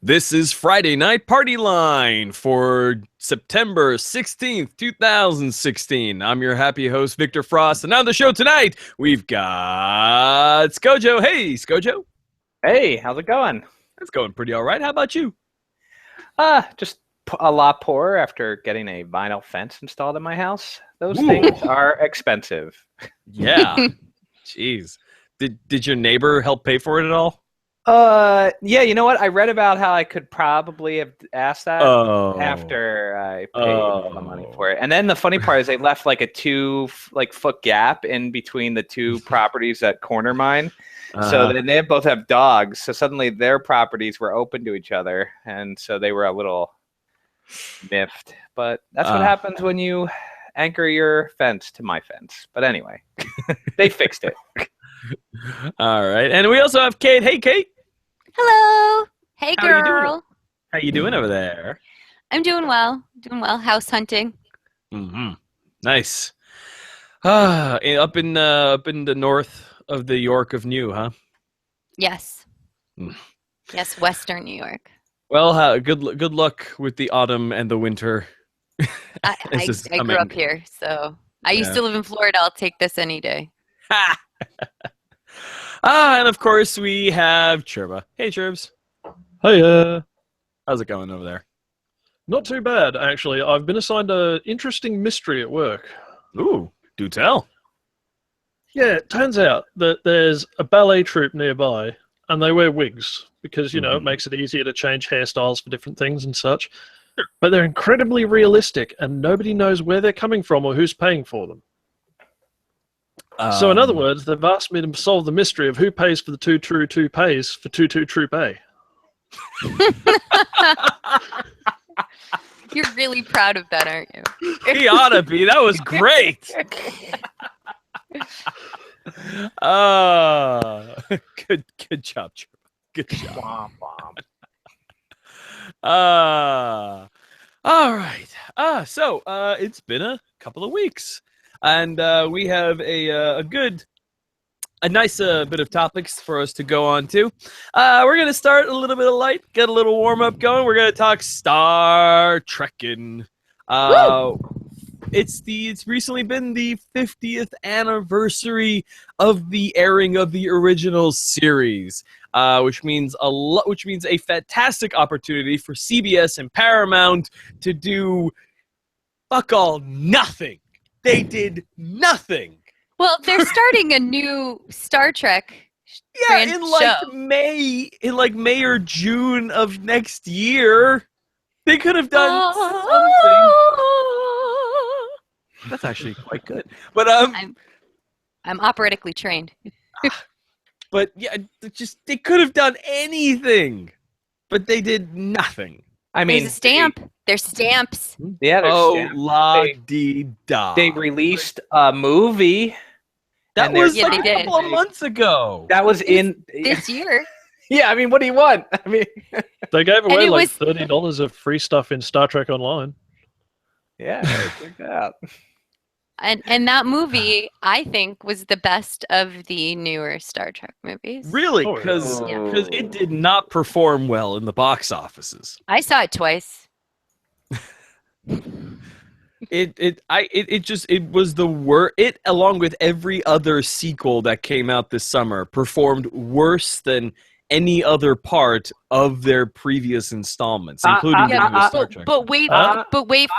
This is Friday Night Party Line for September 16th, 2016. I'm your happy host, Victor Frost, and on the show tonight, we've got Skojo. Hey, Skojo. Hey, how's it going? It's going pretty all right. How about you? Just a lot poorer after getting a vinyl fence installed in my house. Those Ooh. things are expensive. Yeah. Jeez. Did your neighbor help pay for it at all? Yeah, you know what? I read about how I could probably have asked that after I paid all the money for it. And then the funny part is they left like a 2-foot gap in between the two properties that corner mine. So then they both have dogs. So suddenly their properties were open to each other. And so they were a little miffed. But that's what happens when you anchor your fence to my fence. But anyway, they fixed it. All right. And we also have Kate. Hey, Kate. Hello. Hey, How are you doing? girl. How you doing over there? I'm doing well. Doing well. House hunting. Mm-hmm. Nice. Up in the north of the York of New, huh? Yes. Mm. Yes, Western New York. Well, good luck with the autumn and the winter. I grew up here, so I used to live in Florida. I'll take this any day. And of course we have Chirba. Hey, Chirbs. Hey, How's it going over there? not too bad, actually. I've been assigned an interesting mystery at work. Ooh, do tell. Yeah, it turns out that there's a ballet troupe nearby, and they wear wigs, because, you know, it makes it easier to change hairstyles for different things and such. But they're incredibly realistic, and nobody knows where they're coming from or who's paying for them. So in other words, they've asked me to solve the mystery of who pays for the two pays for Tutu Troop A. You're really proud of that, aren't you? He ought to be. That was great. Good job, Chirba. Good job. All right. So it's been a couple of weeks, and we have a nice bit of topics for us to go on to. We're gonna start a little bit of light, get a little warm up going. We're gonna talk Star Trekking. It's recently been the 50th anniversary of the airing of the original series, which means a fantastic opportunity for CBS and Paramount to do fuck all nothing. They did nothing. Well, they're starting a new Star Trek. In May or June of next year. They could have done something. That's actually quite good. But I'm operatically trained. But yeah, they could have done anything, but they did nothing. I mean, there's a stamp. There's stamps. Yeah, there's la-dee-da. They released a movie. That was a couple of months ago. That was in This year. Yeah, I mean, what do you want? I mean, They gave away like was... $30 of free stuff in Star Trek Online. yeah, check that out. And that movie, I think, was the best of the newer Star Trek movies. Really? Oh, Because yeah. it did not perform well in the box offices. I saw it twice. It was the worst. It, along with every other sequel that came out this summer, performed worse than any other part of their previous installments, including the newest Star Trek. But wait for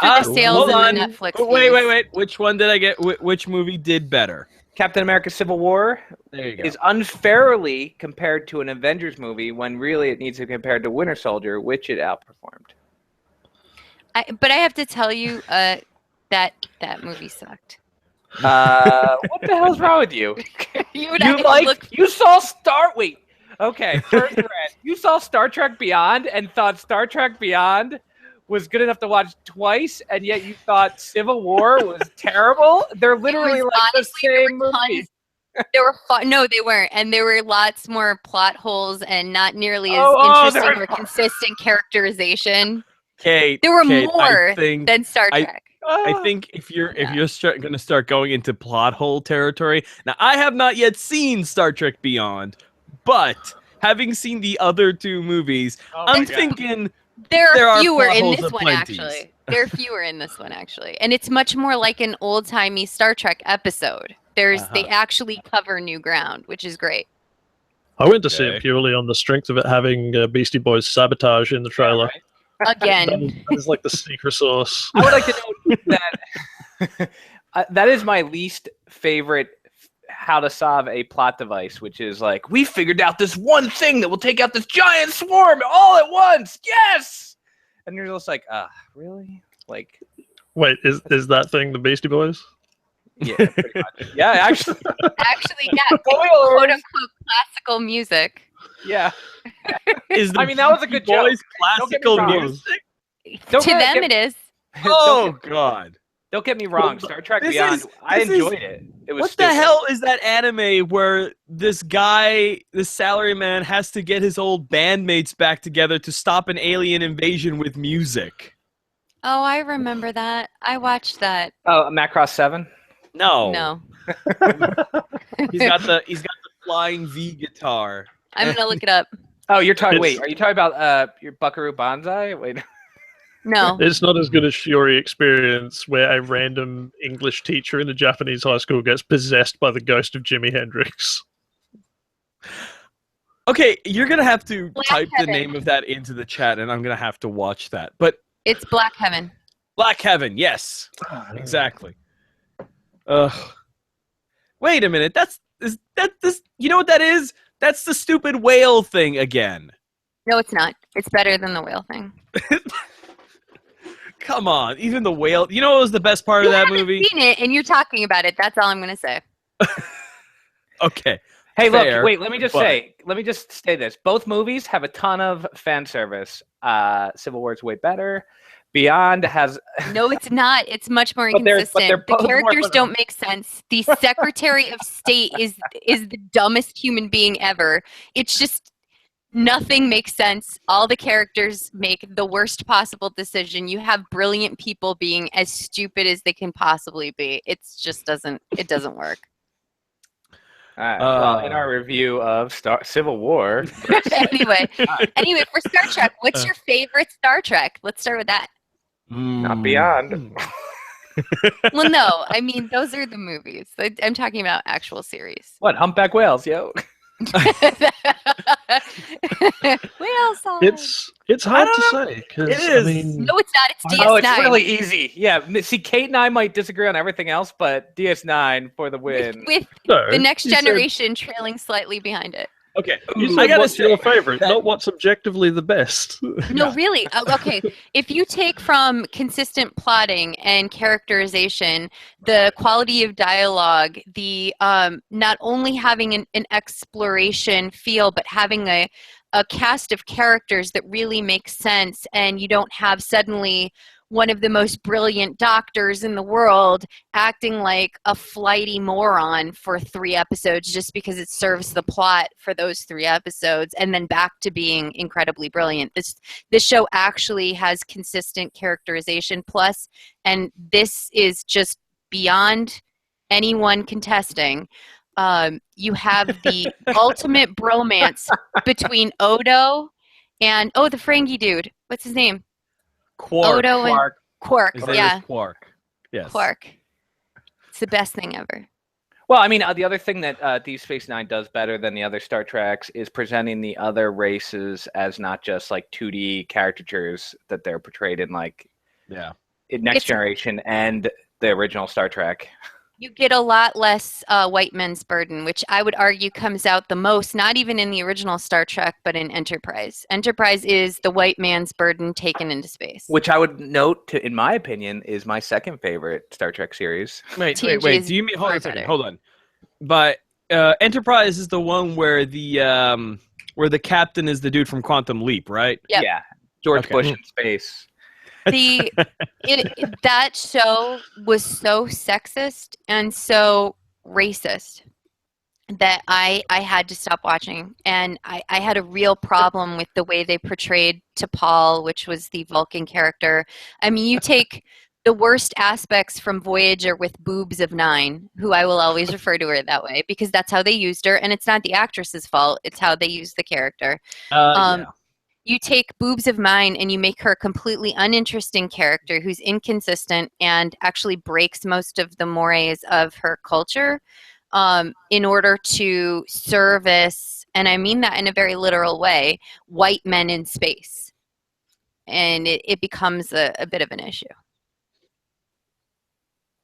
the sales in the Netflix. Wait. Which one did I get? Which movie did better? Captain America: Civil War There you go. is unfairly compared to an Avengers movie when really it needs to be compared to Winter Soldier, which it outperformed. But I have to tell you that movie sucked. What the hell's wrong with you? You saw Okay, first thread. You saw Star Trek Beyond and thought Star Trek Beyond was good enough to watch twice, and yet you thought Civil War was terrible? They're literally like honestly, the same movie. They were no, they weren't, and there were lots more plot holes and not nearly as interesting or consistent characterization. Kate, there were Kate, more than Star Trek. I think if you're going to start going into plot hole territory, now I have not yet seen Star Trek Beyond, but having seen the other two movies, I'm thinking there are fewer plot in holes this one, aplenties. actually. There are fewer in this one, actually. And it's much more like an old-timey Star Trek episode. They actually cover new ground, which is great. I went to see it purely on the strength of it having Beastie Boys Sabotage in the trailer. Yeah, right? Again. That is like the secret sauce. I would like to note that that is my least favorite how to solve a plot device, which is like, we figured out this one thing that will take out this giant swarm all at once. Yes! And you're just like, really? Like, wait, is that thing the Beastie Boys? Yeah, pretty much. Yeah, actually, yeah. Quote unquote classical music. Yeah. I mean, that was a good joke. Classical music. To them, it is. Oh God! Don't get me wrong. Star Trek Beyond. I enjoyed it. It was. What the hell is that anime where this guy, this salaryman, has to get his old bandmates back together to stop an alien invasion with music? Oh, I remember that. I watched that. Oh, Macross 7. No. He's got the flying V guitar. I'm gonna look it up. Oh, you're talking. Wait, are you talking about your Buckaroo Banzai? Wait. No. It's not as good as Shiori Experience, where a random English teacher in a Japanese high school gets possessed by the ghost of Jimi Hendrix. Okay, you're gonna have to type Heaven. the name of that into the chat, and I'm gonna have to watch that. But It's Black Heaven. Black Heaven, yes, exactly. Wait a minute. That's you know what that is? That's the stupid whale thing again. No, it's not. It's better than the whale thing. Come on, even the whale. You know what was the best part of that movie? Seen it, and you're talking about it. That's all I'm gonna say. Okay. Hey, fair, look, wait, let me just say this. Both movies have a ton of fan service. Civil War is way better. Beyond has No, it's not. It's much more But they're inconsistent. both The more characters fun. don't make sense. The Secretary of State is the dumbest human being ever. It's just nothing makes sense. All the characters make the worst possible decision. You have brilliant people being as stupid as they can possibly be. It doesn't work. All right, well, in our review of Civil War. anyway, for Star Trek, what's your favorite Star Trek? Let's start with that. Not Beyond. Well, no, I mean those are the movies. I'm talking about actual series. What, Humpback Whales, yo? Whale song. It's hard to say. It is. No, it's not. It's DS9. Oh, it's really easy. Yeah, see, Kate and I might disagree on everything else, but DS9 for the win. With No, the Next you said- Generation trailing slightly behind it. Okay. You said I gotta what's say, your favorite, not what's objectively the best. No, really. Okay. If you take from consistent plotting and characterization, the quality of dialogue, the not only having an exploration feel, but having a cast of characters that really makes sense, and you don't have suddenly one of the most brilliant doctors in the world acting like a flighty moron for 3 episodes just because it serves the plot for those 3 episodes, and then back to being incredibly brilliant. This show actually has consistent characterization plus, and this is just beyond anyone contesting. You have the ultimate bromance between Odo and the Ferengi dude. What's his name? Quark. Odo and Quark. His name Yeah, is Quark. Yes. Quark. It's the best thing ever. Well, I mean, the other thing that Deep Space Nine does better than the other Star Treks is presenting the other races as not just like 2D caricatures that they're portrayed in, like in Next Generation and the original Star Trek. You get a lot less white men's burden, which I would argue comes out the most, not even in the original Star Trek, but in Enterprise. Enterprise is the white man's burden taken into space. Which I would note, in my opinion, is my second favorite Star Trek series. Wait. TNG is Do you mean? Hold on a far second. better. Hold on. But Enterprise is the one where the captain is the dude from Quantum Leap, right? Yep. Yeah, George Okay. Bush in space. That show was so sexist and so racist that I had to stop watching, and I had a real problem with the way they portrayed T'Pol, which was the Vulcan character. I mean, you take the worst aspects from Voyager with Boobs of Nine, who I will always refer to her that way because that's how they used her, and it's not the actress's fault, it's how they used the character. Yeah. You take Boobs of Nine and you make her a completely uninteresting character who's inconsistent and actually breaks most of the mores of her culture in order to service, and I mean that in a very literal way, white men in space. And it becomes a bit of an issue.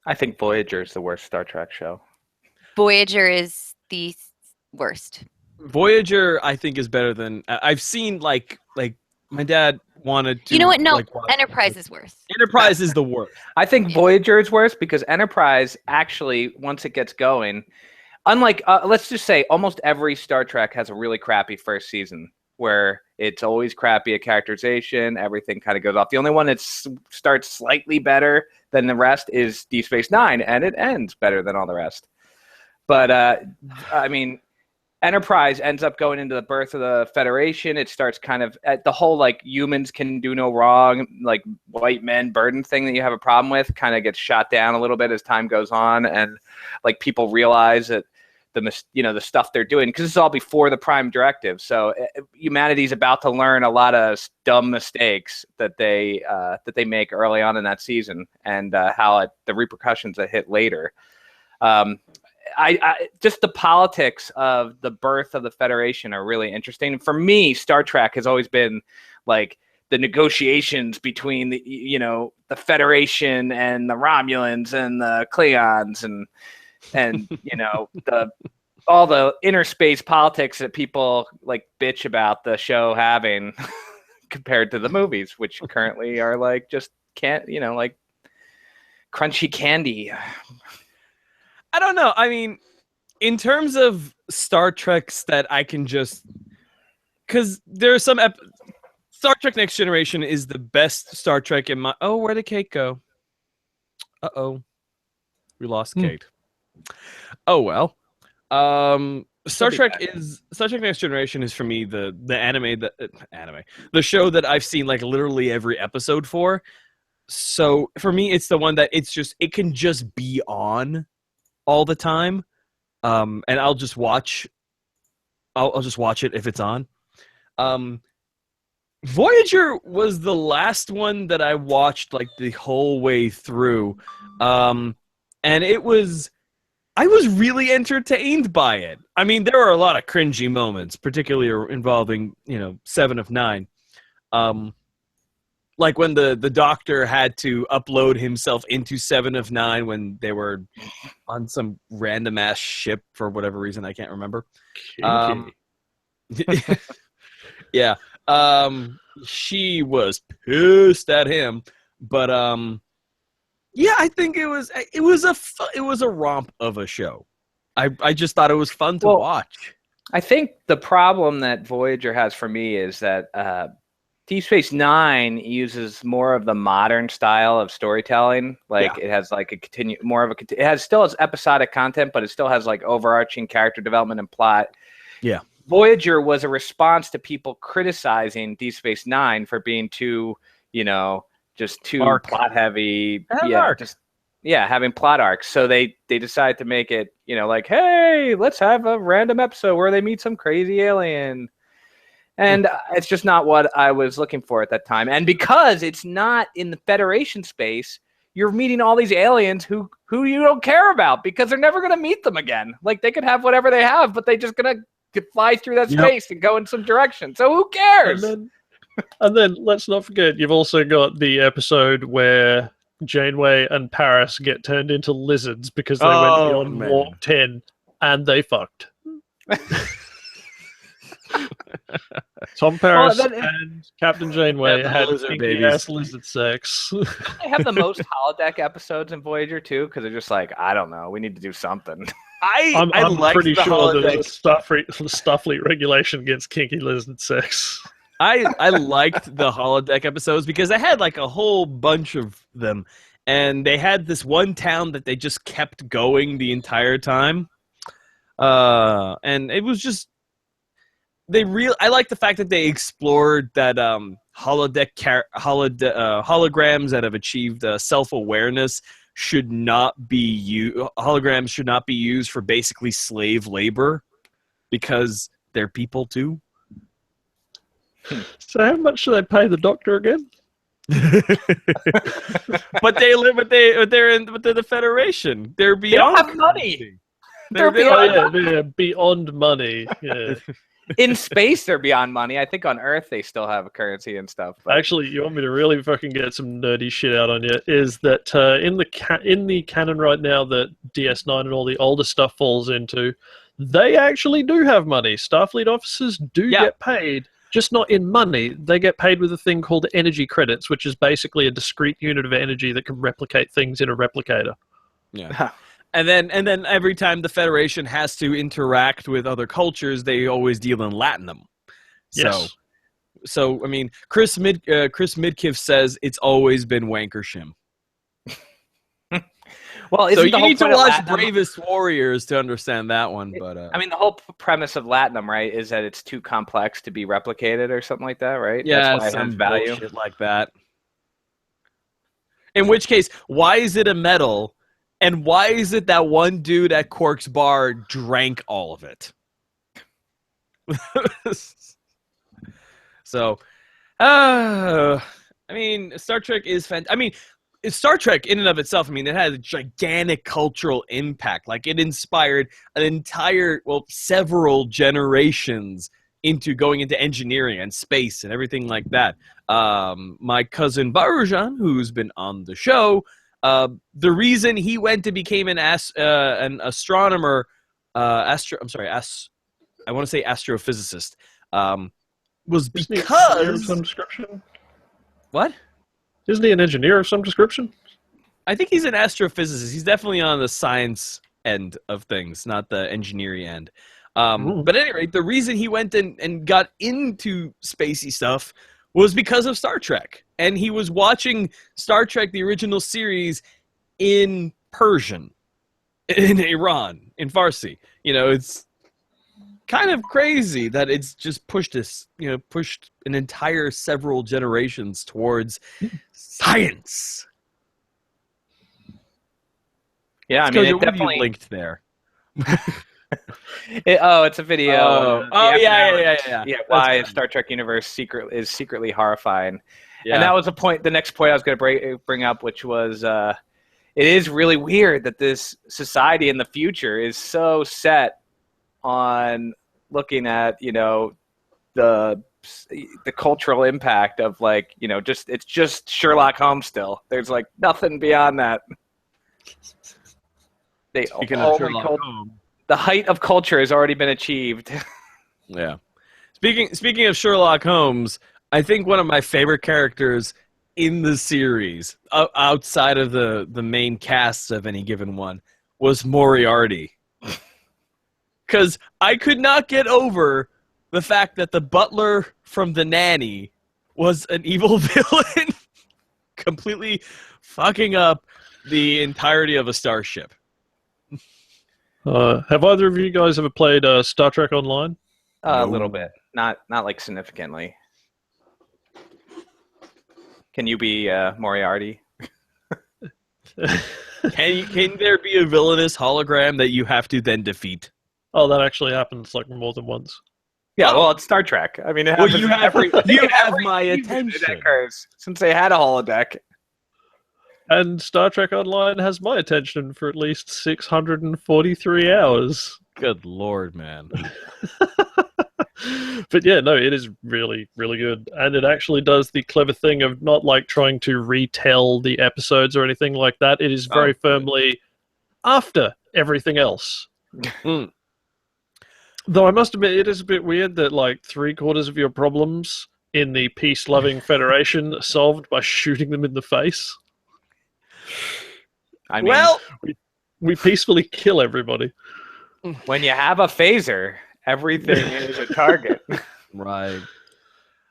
I think Voyager is the worst Star Trek show. Voyager is the worst. Voyager, I think, is better than I've seen. Like my dad wanted to. You know what? No, like, Enterprise is worse. Enterprise is the worst. I think Voyager is worse because Enterprise actually, once it gets going, unlike let's just say almost every Star Trek has a really crappy first season where it's always crappy at characterization, everything kind of goes off. The only one that starts slightly better than the rest is Deep Space Nine, and it ends better than all the rest. But I mean, Enterprise ends up going into the birth of the Federation. It starts kind of at the whole like humans can do no wrong, like white men burden thing that you have a problem with kind of gets shot down a little bit as time goes on, and like people realize that the stuff they're doing, because this is all before the Prime Directive. So humanity's about to learn a lot of dumb mistakes that they make early on in that season, and how the repercussions that hit later. I just the politics of the birth of the Federation are really interesting. For me, Star Trek has always been like the negotiations between the Federation and the Romulans and the Klingons and all the interspace politics that people like bitch about the show having compared to the movies, which currently are like just like crunchy candy. I don't know. I mean, in terms of Star Treks that I can just, because there are some Star Trek Next Generation is the best Star Trek in my. Oh, where'd the cake go? We lost Kate. Oh well. Star Trek Next Generation is for me the show that I've seen like literally every episode for. So for me, it's the one that it can just be on all the time, and I'll just watch it if it's on. Voyager was the last one that I watched like the whole way through, and I was really entertained by it. I mean, there were a lot of cringy moments, particularly involving 7 of 9. Like when the Doctor had to upload himself into 7 of 9 when they were on some random ass ship for whatever reason I can't remember. Yeah. She was pissed at him, but yeah, I think it was a romp of a show. I just thought it was fun to watch. I think the problem that Voyager has for me is that Deep Space Nine uses more of the modern style of storytelling. Like it has like it still has episodic content, but it still has like overarching character development and plot. Yeah. Voyager was a response to people criticizing Deep Space Nine for being too, just too plot heavy. Having plot arcs. So they decided to make it, like, hey, let's have a random episode where they meet some crazy alien. And it's just not what I was looking for at that time. And because it's not in the Federation space, you're meeting all these aliens who you don't care about because they're never going to meet them again. Like they could have whatever they have, but they're just going to fly through that space and go in some direction. So who cares? And then let's not forget, you've also got the episode where Janeway and Paris get turned into lizards because they went beyond warp 10 and they fucked. Tom Paris and Captain Janeway had kinky-ass lizard sex. They have the most holodeck episodes in Voyager too, because they're just like, I don't know, we need to do something. I'm pretty sure there's a Starfleet regulation against kinky lizard sex. I liked the holodeck episodes because I had like a whole bunch of them, and they had this one town that they just kept going the entire time, and it was just. I like the fact that they explored that holograms that have achieved self-awareness should not be holograms should not be used for basically slave labor because they're people too. So how much do they pay the Doctor again? But they're the Federation. They're They don't beyond have money. They're They're beyond money. Yeah. In space, they're beyond money. I think on Earth they still have a currency and stuff. But... Actually, you want me to really fucking get some nerdy shit out on you? Is that in the canon right now that DS9 and all the older stuff falls into, they actually do have money. Starfleet officers do get paid, just not in money. They get paid with a thing called energy credits, which is basically a discrete unit of energy that can replicate things in a replicator. Yeah. And then every time the Federation has to interact with other cultures, they always deal in Latinum. Yes. So I mean, Chris Midkiff says it's always been Wankershim. Well, so you need to watch Latinum... Bravest Warriors to understand that one. But I mean, the whole premise of Latinum, right, is that it's too complex to be replicated or something like that, right? Yeah, that's why it has value. Bullshit like that. In which case, why is it a metal? And why is it that one dude at Quark's bar drank all of it? So, I mean, Star Trek is fantastic. I mean, Star Trek in and of itself, I mean, it had a gigantic cultural impact. Like, it inspired an entire, several generations into going into engineering and space and everything like that. My cousin Barujan, who's been on the show, the reason he went to become an astronomer, I want to say astrophysicist, was because of some description. What? Isn't he an engineer of some description? I think he's an astrophysicist. He's definitely on the science end of things, not the engineering end. But at any rate, the reason he went and got into spacey stuff was because of Star Trek. And he was watching Star Trek, the original series, in Persian, in Iran, in Farsi. You know, it's kind of crazy that it's just pushed an entire several generations towards science. Yeah, I mean, it definitely linked there. It's a video. Yeah. Why Star Trek universe is secretly horrifying. Yeah. And that was the next point I was going to bring up, which was it is really weird that this society in the future is so set on looking at, the cultural impact of it's just Sherlock Holmes still. There's nothing beyond that. The height of culture has already been achieved. Yeah. Speaking of Sherlock Holmes, I think one of my favorite characters in the series, outside of the main casts of any given one, was Moriarty. Because I could not get over the fact that the butler from The Nanny was an evil villain, completely fucking up the entirety of a starship. Have either of you guys ever played Star Trek Online? A little bit, not significantly. Can you be Moriarty? Can there be a villainous hologram that you have to then defeat? Oh, that actually happens more than once. Yeah, well, it's Star Trek. I mean, you have my attention. Since they had a holodeck. And Star Trek Online has my attention for at least 643 hours. Good Lord, man. But yeah, no, it is really, really good. And it actually does the clever thing of not trying to retell the episodes or anything like that. It is very firmly after everything else. Though I must admit, it is a bit weird that 3/4 of your problems in the peace-loving Federation are solved by shooting them in the face. I mean, we peacefully kill everybody. When you have a phaser, everything is a target. Right.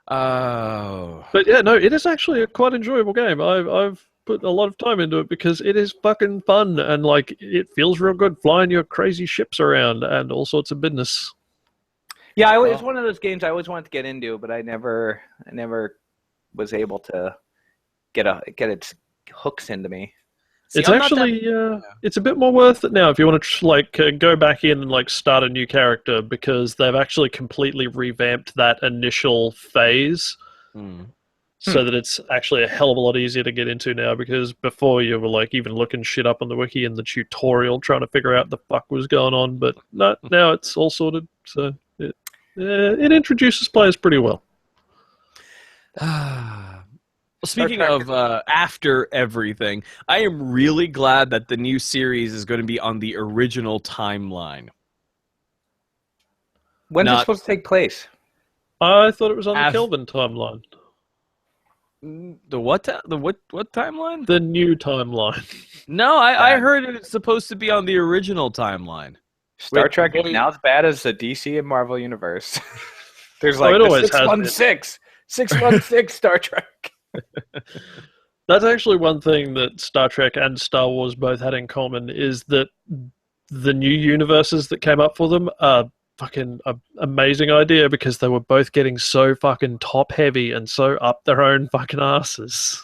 Oh. But yeah, no, it is actually a quite enjoyable game. I've put a lot of time into it because it is fucking fun and it feels real good flying your crazy ships around and all sorts of business. Yeah, it's one of those games I always wanted to get into, but I never was able to get its hooks into me. See, It's actually it's a bit more worth it now if you want to go back in and like start a new character, because they've actually completely revamped that initial phase. So that it's actually a hell of a lot easier to get into now, because before you were like even looking shit up on the wiki and the tutorial trying to figure out the fuck was going on, but no, now it's all sorted. So it introduces players pretty well. Speaking of after everything, I am really glad that the new series is going to be on the original timeline. When's it supposed to take place? I thought it was on the Kelvin timeline. The what? The what timeline? The new timeline. No, I heard it's supposed to be on the original timeline. Star Trek is now as bad as the DC and Marvel universe. There's like 616 Star Trek. That's actually one thing that Star Trek and Star Wars both had in common, is that the new universes that came up for them are fucking amazing idea, because they were both getting so fucking top heavy and so up their own fucking asses.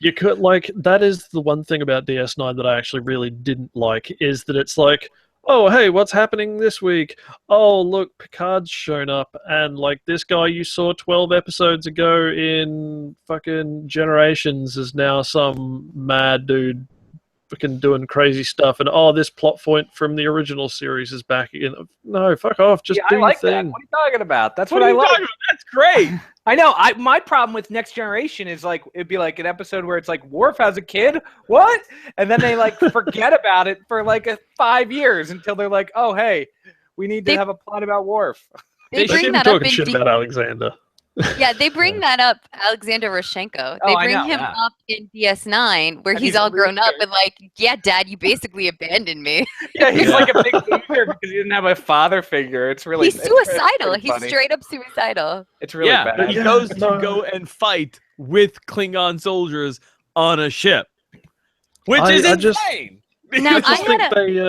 You could that is the one thing about DS9 that I actually really didn't like, is that it's like, oh hey, what's happening this week? Oh look, Picard's shown up, and like this guy you saw 12 episodes ago in fucking Generations is now some mad dude fucking doing crazy stuff, and this plot point from the original series is back again. No, fuck off, just do your thing. What are you talking about? That's what I like. That's great. I know. My problem with Next Generation is like it'd be like an episode where it's like Worf has a kid, what? And then they like forget about it for like 5 years until they're like, oh hey, we need to have a plot about Worf. They bring keep that talking up shit about Alexander. Yeah, they bring that up, Alexander Roshenko. They bring him up in DS9, where he's all grown up and like, yeah, Dad, you basically abandoned me. Yeah, he's like a big loser because he didn't have a father figure. It's really he's suicidal. He's straight up suicidal. It's really bad. But he goes to go and fight with Klingon soldiers on a ship, which is insane. Now, I just think they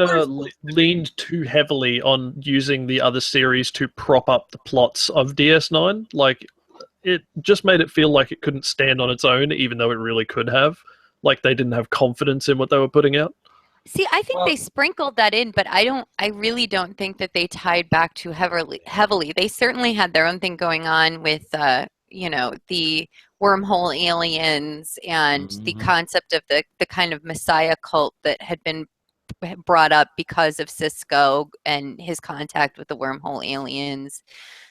leaned too heavily on using the other series to prop up the plots of DS9. Like, it just made it feel like it couldn't stand on its own, even though it really could have. Like, they didn't have confidence in what they were putting out. See, I think they sprinkled that in, but I really don't think that they tied back too heavily. They certainly had their own thing going on with, the wormhole aliens and the concept of the kind of messiah cult that had been brought up because of Sisko and his contact with the wormhole aliens.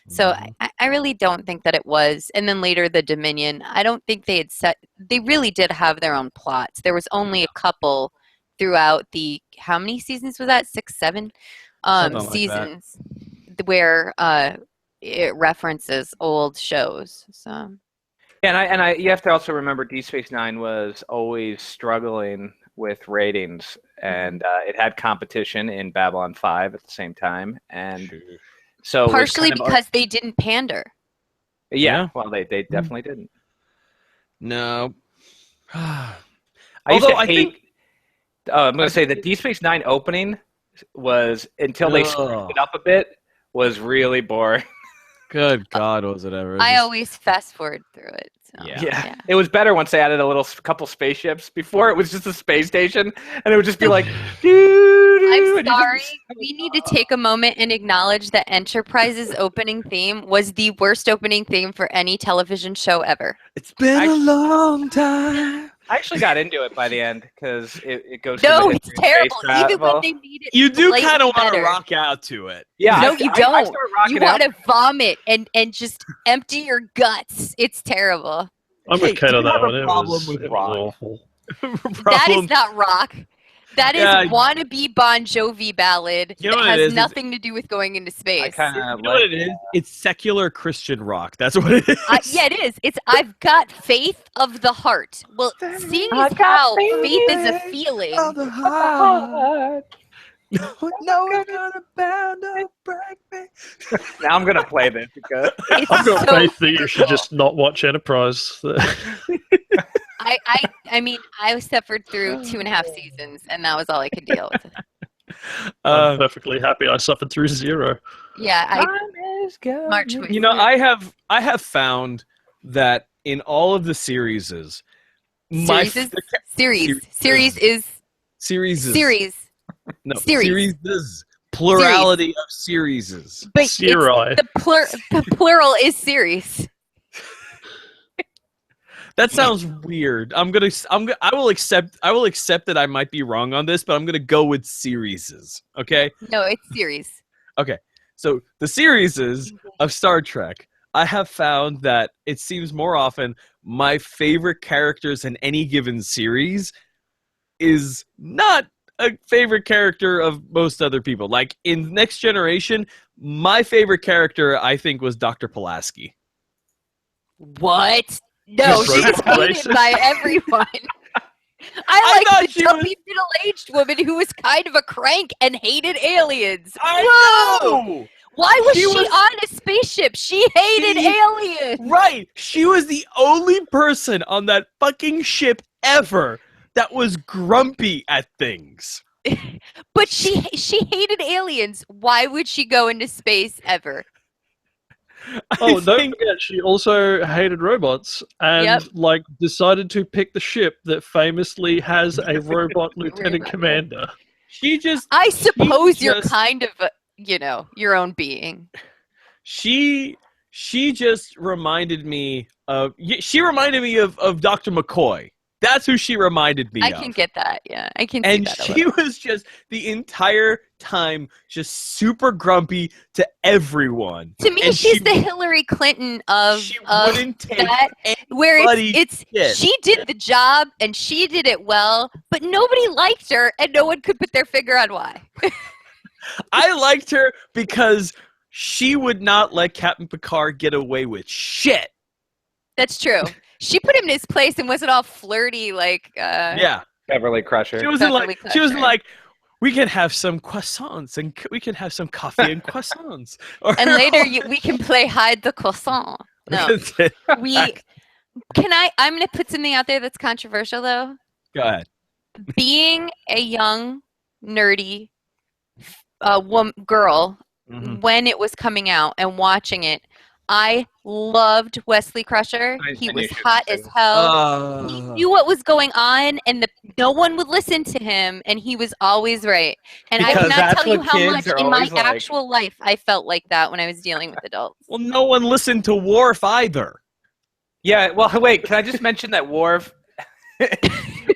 So I really don't think that it was. And then later the Dominion, I don't think they really did have their own plots. There was only a couple throughout how many seasons was that? 6, 7 seasons where it references old shows. So. And you have to also remember Deep Space Nine was always struggling with ratings, and it had competition in Babylon 5 at the same time, and so partially because they didn't pander. Yeah, well, they definitely didn't. No, I think I'm going to say the Deep Space Nine opening was, until they screwed it up a bit, was really boring. Good God, was it ever? I always fast forward through it. So. Yeah. It was better once they added a couple spaceships. Before it was just a space station, and it would just be like, I'm sorry. We need to take a moment and acknowledge that Enterprise's opening theme was the worst opening theme for any television show ever. It's been a long time. I actually got into it by the end because it goes. No, it's terrible. Even when they made it, you do kind of want to rock out to it. Yeah, no, you don't. You want to vomit and just empty your guts. It's terrible. I'm okay on that one. It was awful. That is not rock. That is wannabe Bon Jovi ballad that has nothing to do with going into space. You know what it is? It's secular Christian rock. That's what it is. Yeah, it is. It's I've got faith of the heart. Well, seeing as how faith is a feeling. Of the heart. No one's gonna bound up, break me. Now I'm gonna play this because I've got faith that you should just not watch Enterprise. I mean, I suffered through 2.5 seasons, and that was all I could deal with. I'm perfectly happy I suffered through 0. Yeah, Time is going. March with You know, I have found that in all of the series, series no Series. series plurality of series. but Siri. the plural is series. That sounds weird. I will accept that I might be wrong on this, but I'm gonna go with series. Okay. No, it's series. Okay. So the series of Star Trek, I have found that it seems more often my favorite characters in any given series is not a favorite character of most other people. Like in Next Generation, my favorite character I think was Dr. Pulaski. What? No, She's she's hated racist. by everyone. I thought like the she was- chubby middle-aged woman who was kind of a crank and hated aliens. I Whoa! know! Why was She she was- on a spaceship? She hated aliens. Right! She was the only person on that fucking ship ever that was grumpy at things. But she hated aliens. Why would she go into space ever? Oh, I don't think forget, she also hated robots and Yep. like decided to pick the ship that famously has a robot lieutenant commander. she just I suppose you're just- kind of, your own being. she just reminded me of Dr. McCoy. That's who she reminded me I of. can get that. Yeah, I can see And that. she was just the entire time just super grumpy to everyone. To me, and she's she- the Hillary Clinton of She of wouldn't take that, where bloody it's shit. she did the job and she did it well, but nobody liked her and no one could put their finger on why. I liked her because she would not let Captain Picard get away with shit. That's true. She put him in his place and wasn't all flirty like. Yeah, Beverly Crusher. she wasn't Beverly like Crusher. we can have some croissants and we can have some coffee and croissants. Or- And later we can play hide the croissant. No, we can. I'm gonna put something out there that's controversial though. Go ahead. Being a young, nerdy girl Mhm. when it was coming out and watching it, I loved Wesley Crusher. He I knew was she was hot saying as hell. He Uh, knew what was going on, and no one would listen to him, and he was always right. And I Because cannot that's tell you what how kids much are in my always like. actual life I felt like that when I was dealing with adults. well, no one listened to Worf either. Yeah, well, wait, can I just mention that Worf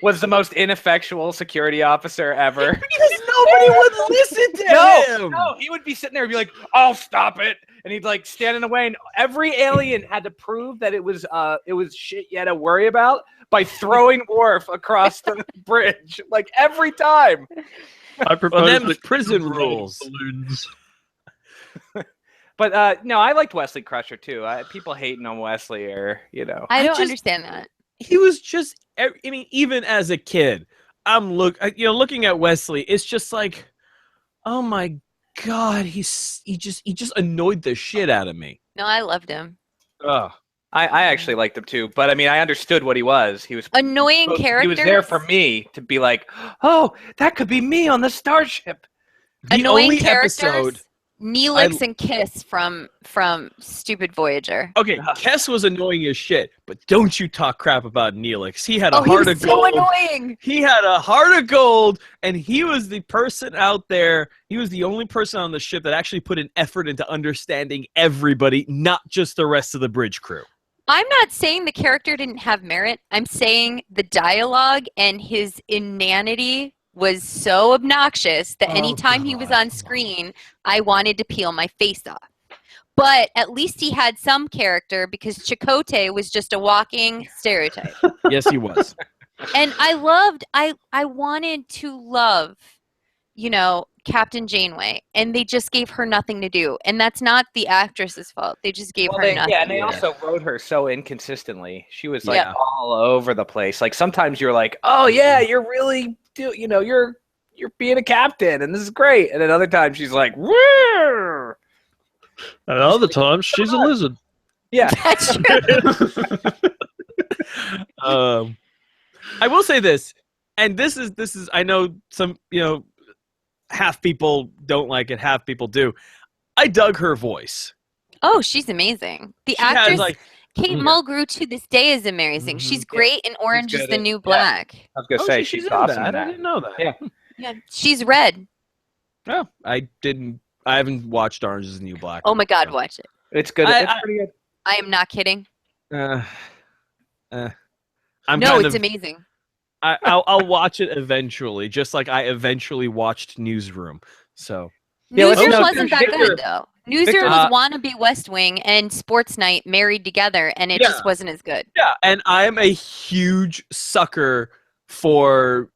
was the most ineffectual security officer ever? Because nobody would listen to him. No, he would be sitting there and be like, "I'll stop it," and he'd like stand in the way. And every alien had to prove that it was shit you had to worry about by throwing Worf across the bridge, like every time. I propose them that prison kids rules. balloons. But no, I liked Wesley Crusher too. People hating on Wesley, or I don't just- understand that. He was just. I mean, even as a kid, looking at Wesley. It's just like, oh my god, he just annoyed the shit out of me. No, I loved him. Ugh. I actually liked him too. But I mean, I understood what he was. He was Annoying He characters. was there for me to be like, "Oh, that could be me on the starship." The Annoying only characters. episode. Neelix and Kiss from Stupid Voyager. Okay, Kess was annoying as shit, but don't you talk crap about Neelix. He had a Oh, he heart was of so gold. annoying. He had a heart of gold, and he was the person out there. He was the only person on the ship that actually put an effort into understanding everybody, not just the rest of the bridge crew. I'm not saying the character didn't have merit. I'm saying the dialogue and his inanity was so obnoxious that Oh, anytime he was God. on screen, I wanted to peel my face off. But at least he had some character because Chakotay was just a walking stereotype. Yes, he was. And I wanted to love, Captain Janeway, and they just gave her nothing to do. And that's not the actress's fault. They just gave her nothing. Yeah, and they Yeah. also wrote her so inconsistently. She was like Yeah. all over the place. Like sometimes you're like, "Oh yeah, you're really you're being a captain and this is great." And then other times she's like, "Woo!" And other times, she's a lizard. Yeah. That's true. I will say this, and this is I know some half people don't like it, half people do. I dug her voice. Oh, she's amazing. The She has, actress like, Kate yeah. Mulgrew to this day is amazing. She's great in Orange is good the at- New yeah. Black. I was gonna say she's she's in awesome. that. in I that. didn't know that. Yeah. Yeah, she's Red. No, I haven't watched Orange is the New Black. Oh my God, watch it. It's good. I- It's pretty good. I am not kidding. I'm No, kind it's of, amazing. I'll watch it eventually, just like I eventually watched Newsroom. So Yeah, let's Newsroom know- wasn't that Victor- good though. Newsroom Victor- was wannabe West Wing and Sports Night married together, and it Yeah. just wasn't as good. yeah, and I'm a huge sucker for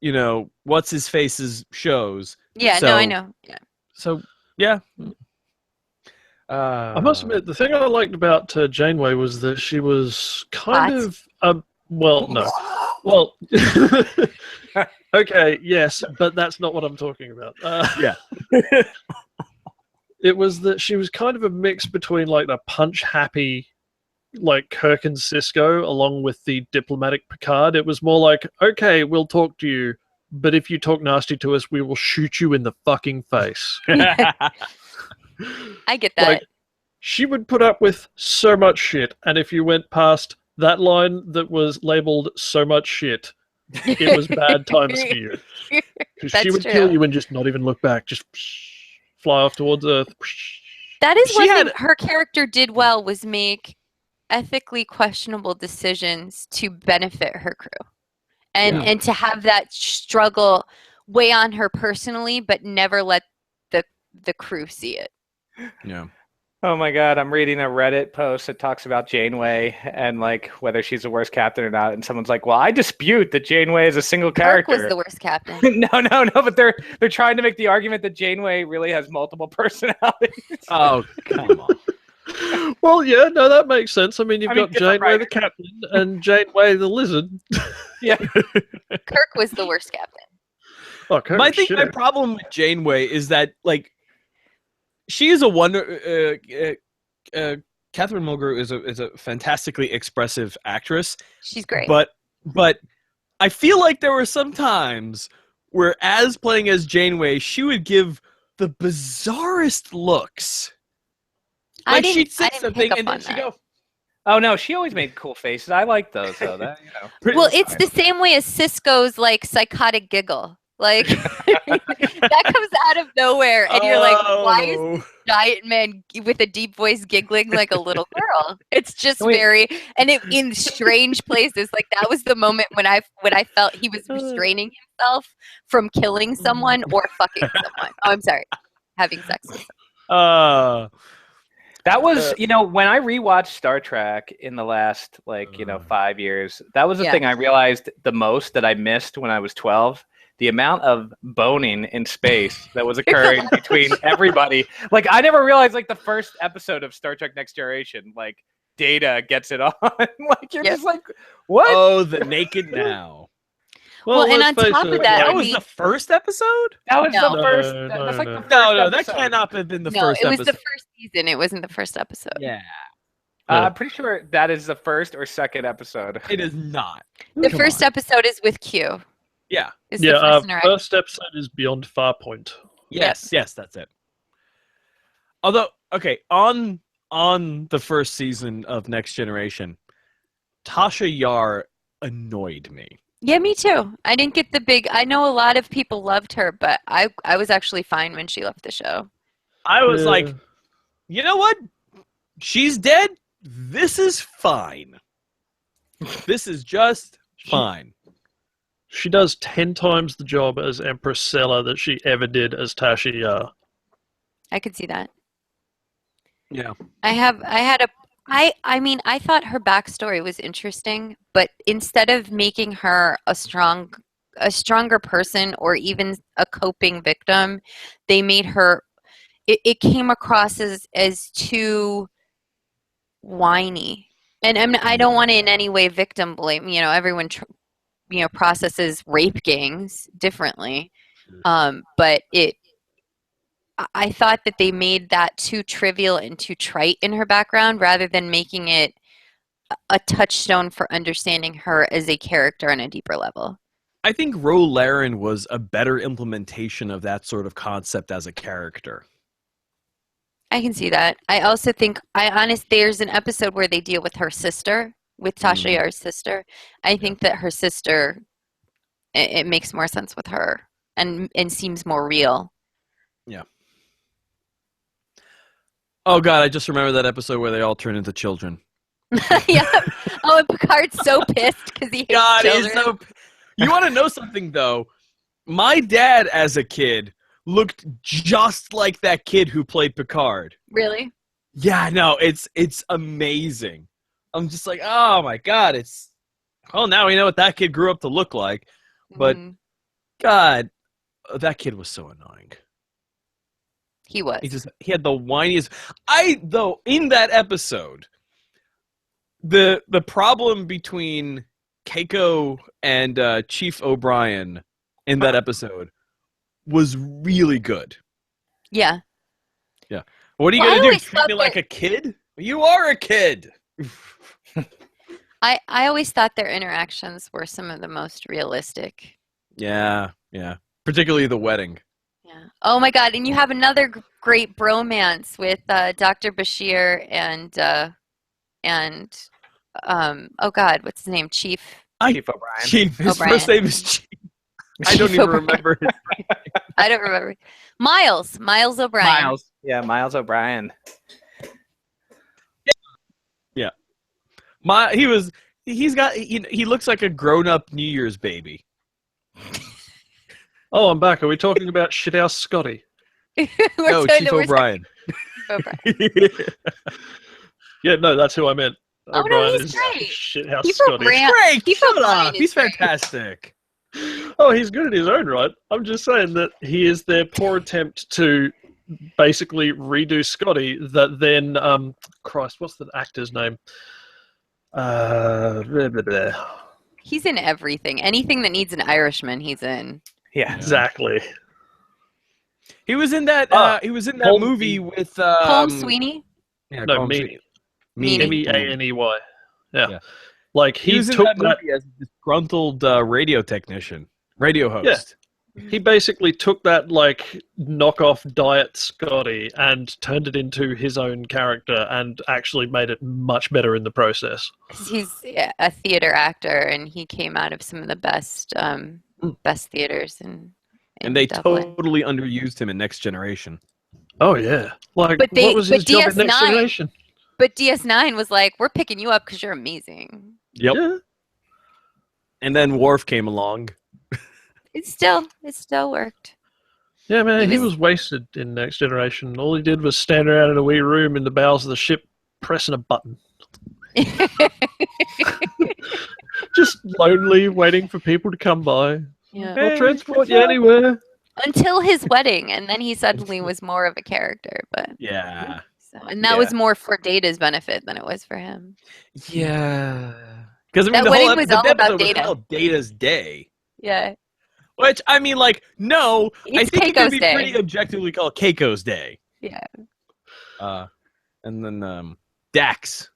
what's his face's shows. Yeah, So- no, I know. Yeah. So yeah. I must admit, the thing I liked about Janeway was that she was kind Hot. of well, no, well, okay, yes, but that's not what I'm talking about. Yeah. It was that she was kind of a mix between like a punch-happy, like Kirk and Cisco, along with the diplomatic Picard. It was more like, okay, we'll talk to you, but if you talk nasty to us, we will shoot you in the fucking face. I get that. Like, she would put up with so much shit, and if you went past that line that was labeled so much shit, it was bad times for you. Because she That's would true. kill you and just not even look back, just fly off towards Earth. That is She one had- thing her character did well, was make ethically questionable decisions to benefit her crew. And to have that struggle weigh on her personally, but never let the crew see it. Yeah. Oh my God, I'm reading a Reddit post that talks about Janeway and like whether she's the worst captain or not, and someone's like, "Well, I dispute that Janeway is a single Kirk character." was the worst captain. No, but they're trying to make the argument that Janeway really has multiple personalities. Oh, come on. Well, yeah, no, that makes sense. I mean, you've I mean, got different Janeway the writers. captain and Janeway the lizard. Kirk was the worst captain. Oh, Kirk My was thing, my shit. problem with Janeway is that like she is a wonder. Catherine Mulgrew is a fantastically expressive actress, She's great. but I feel like there were some times where, as playing as Janeway, she would give the bizarrest looks. I Like didn't, she'd say I didn't something pick up and then on she'd that. go, Oh no, she always made cool faces. I like those though. That, Well, it's the same way as Cisco's like psychotic giggle. Like that comes out of nowhere, and you're like, why is "Oh." this giant man with a deep voice giggling like a little girl? It's just Wait. very, and it in strange places. Like that was the moment when I felt he was restraining himself from killing someone or fucking someone. Oh, I'm sorry, having sex with someone. That was, when I rewatched Star Trek in the last 5 years, that was the Yeah. thing I realized the most that I missed when I was 12. The amount of boning in space that was occurring between everybody. Like, I never realized, like, the first episode of Star Trek Next Generation, like, Data gets it on. Like, you're Yep. just like, what? Oh, the naked now. Well, and let's on face top it, of that, That I was mean- the first episode? That was No. the first. No, That's like no, the no. first No, that episode. cannot have been the No, first it was episode. the first season. It wasn't the first episode. Yeah, I'm pretty sure that is the first or second episode. it is not. The Come first on. episode is with Q. Yeah. Is the Yeah, first interaction. first episode is Beyond Farpoint. Yes, yes, that's it. Although, okay, on the first season of Next Generation, Tasha Yar annoyed me. Yeah, me too. I didn't get the big. I know a lot of people loved her, but I was actually fine when she left the show. I was Yeah. like, you know what? She's dead. This is fine. This is just fine. She does 10 times the job as Empress Sella that she ever did as Tasha Yar. I could see that. Yeah. I mean, I thought her backstory was interesting, but instead of making her a stronger person or even a coping victim, they made her. It came across as too whiny, and I don't want to in any way victim blame. Everyone processes rape gangs differently, but I thought that they made that too trivial and too trite in her background rather than making it a touchstone for understanding her as a character on a deeper level. I think Ro Laren was a better implementation of that sort of concept as a character. I can see that. I also think there's an episode where they deal with her sister, with Tasha Yar's sister. I think that her sister, it makes more sense with her and seems more real. Yeah. Oh god, I just remember that episode where they all turn into children. Yeah. Oh, and Picard's so pissed because he hates God, children. he's so. You want to know something though? My dad, as a kid, looked just like that kid who played Picard. Really? Yeah, no, it's amazing. I'm just like, oh my god, it's. Well, now we know what that kid grew up to look like, but God, that kid was so annoying. He was. He had the whiniest. In that episode, the problem between Keiko and Chief O'Brien in that episode was really good. Yeah. Yeah. What are you gonna do? Treat me like a kid? You are a kid. I always thought their interactions were some of the most realistic. Yeah. Particularly the wedding. Yeah. Oh my God! And you have another great bromance with Dr. Bashir and oh God, what's his name? Chief O'Brien. Chief. His O'Brien. first name is Chief. I don't even remember his name. I don't remember. Miles O'Brien. Miles O'Brien. Yeah. He looks like a grown-up New Year's baby. Oh, I'm back. Are we talking about Shithouse Scotty? No, Chief O'Brien. Yeah, no, that's who I meant. Oh, O'Brien no, he's great. Shithouse Chief Scotty. Great! Chief Shut O'Brien up! is He's great. fantastic. Oh, he's good in his own right. I'm just saying that he is their poor attempt to basically redo Scotty that then, Christ, what's the actor's name? Blah, blah, blah. He's in everything. Anything that needs an Irishman, he's in. Yeah. Exactly. He was in that. He was in that Holmes- movie with Holmes Sweeney. Yeah, No, Holmes Meany. Meany. M-E-A-N-E-Y. Yeah. Yeah. Like, He he was in took that that. movie as a disgruntled radio host. He basically took that, like, knockoff Diet Scotty and turned it into his own character and actually made it much better in the process. 'Cause he's a theater actor, and he came out of some of the best theaters in And they Dublin. totally underused him in Next Generation. Oh, yeah. Like, But what was his job in Next DS9 Generation? But DS9 was like, we're picking you up because you're amazing. Yep. Yeah. And then Worf came along. It still worked. Yeah, man, He he was- was wasted in Next Generation. All he did was stand around in a wee room in the bowels of the ship pressing a button. Just lonely, waiting for people to come by. Yeah. I'll transport you anywhere. Until his wedding, and then he suddenly was more of a character. But Yeah. and that was more for Data's benefit than it was for him. Yeah. Because That the wedding whole was the all about episode was Data. called Data's Day. Yeah. Which, I mean, like, no. I It's think it could Keiko's be Day. pretty objectively called Keiko's Day. Yeah. And then Dax.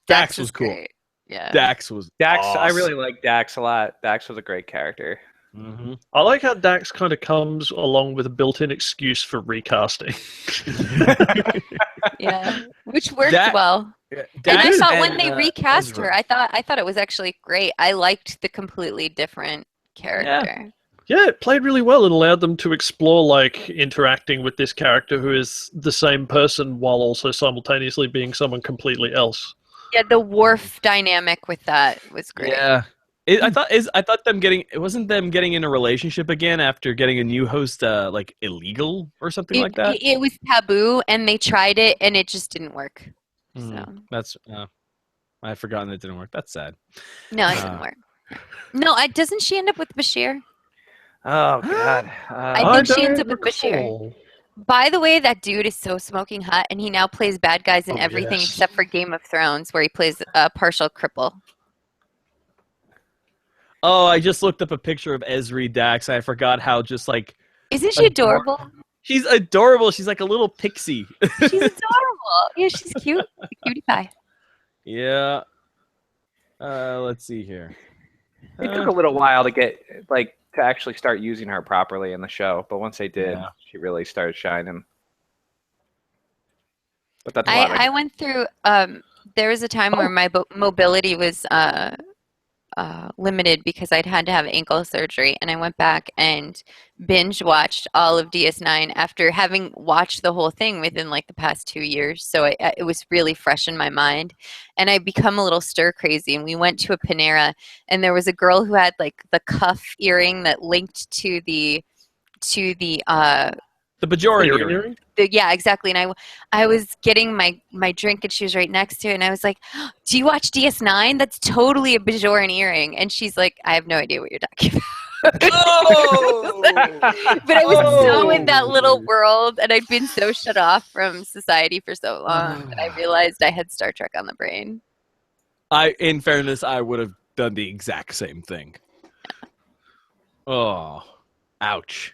Dax was cool. great. Yeah. Dax was Dax, I awesome. really like Dax a lot. Dax was a great character. Mm-hmm. I like how Dax kind of comes along with a built-in excuse for recasting. Yeah. Which worked That- well. Dax And I thought when and, they recast Ezra. her, I thought it was actually great. I liked the completely different character. Yeah, it played really well. It allowed them to explore, like, interacting with this character who is the same person while also simultaneously being someone completely else. Yeah, the Worf dynamic with that was great. Yeah. I thought it wasn't them getting in a relationship again after getting a new host like illegal or something like that. It was taboo, and they tried it, and it just didn't work. So That's I had forgotten it didn't work. That's sad. no, it didn't work. No, doesn't she end up with Bashir? Oh God. I think she ends don't up with Bashir. recall. By the way, that dude is so smoking hot, and he now plays bad guys in Oh, everything yes. except for Game of Thrones, where he plays a partial cripple. Oh, I just looked up a picture of Ezri Dax. I forgot how just like Isn't she adorable? she's adorable. She's like a little pixie. She's adorable. Yeah, she's cute. A cutie pie. Yeah. Let's see here. It took a little while to get to actually start using her properly in the show, but once they did, she really started shining. But that's I went through. There was a time where my mobility was limited because I'd had to have ankle surgery, and I went back and binge watched all of DS9 after having watched the whole thing within the past 2 years. So it was really fresh in my mind, and I become a little stir crazy. And we went to a Panera, and there was a girl who had the cuff earring that linked to the Bajoran earring. Yeah, exactly. And I was getting my drink, and she was right next to it. And I was like, "Do you watch DS9? That's totally a Bajoran earring." And she's like, "I have no idea what you're talking about." Oh! But I was so in that little world, and I'd been so shut off from society for so long that I realized I had Star Trek on the brain. In fairness, I would have done the exact same thing. Oh, ouch.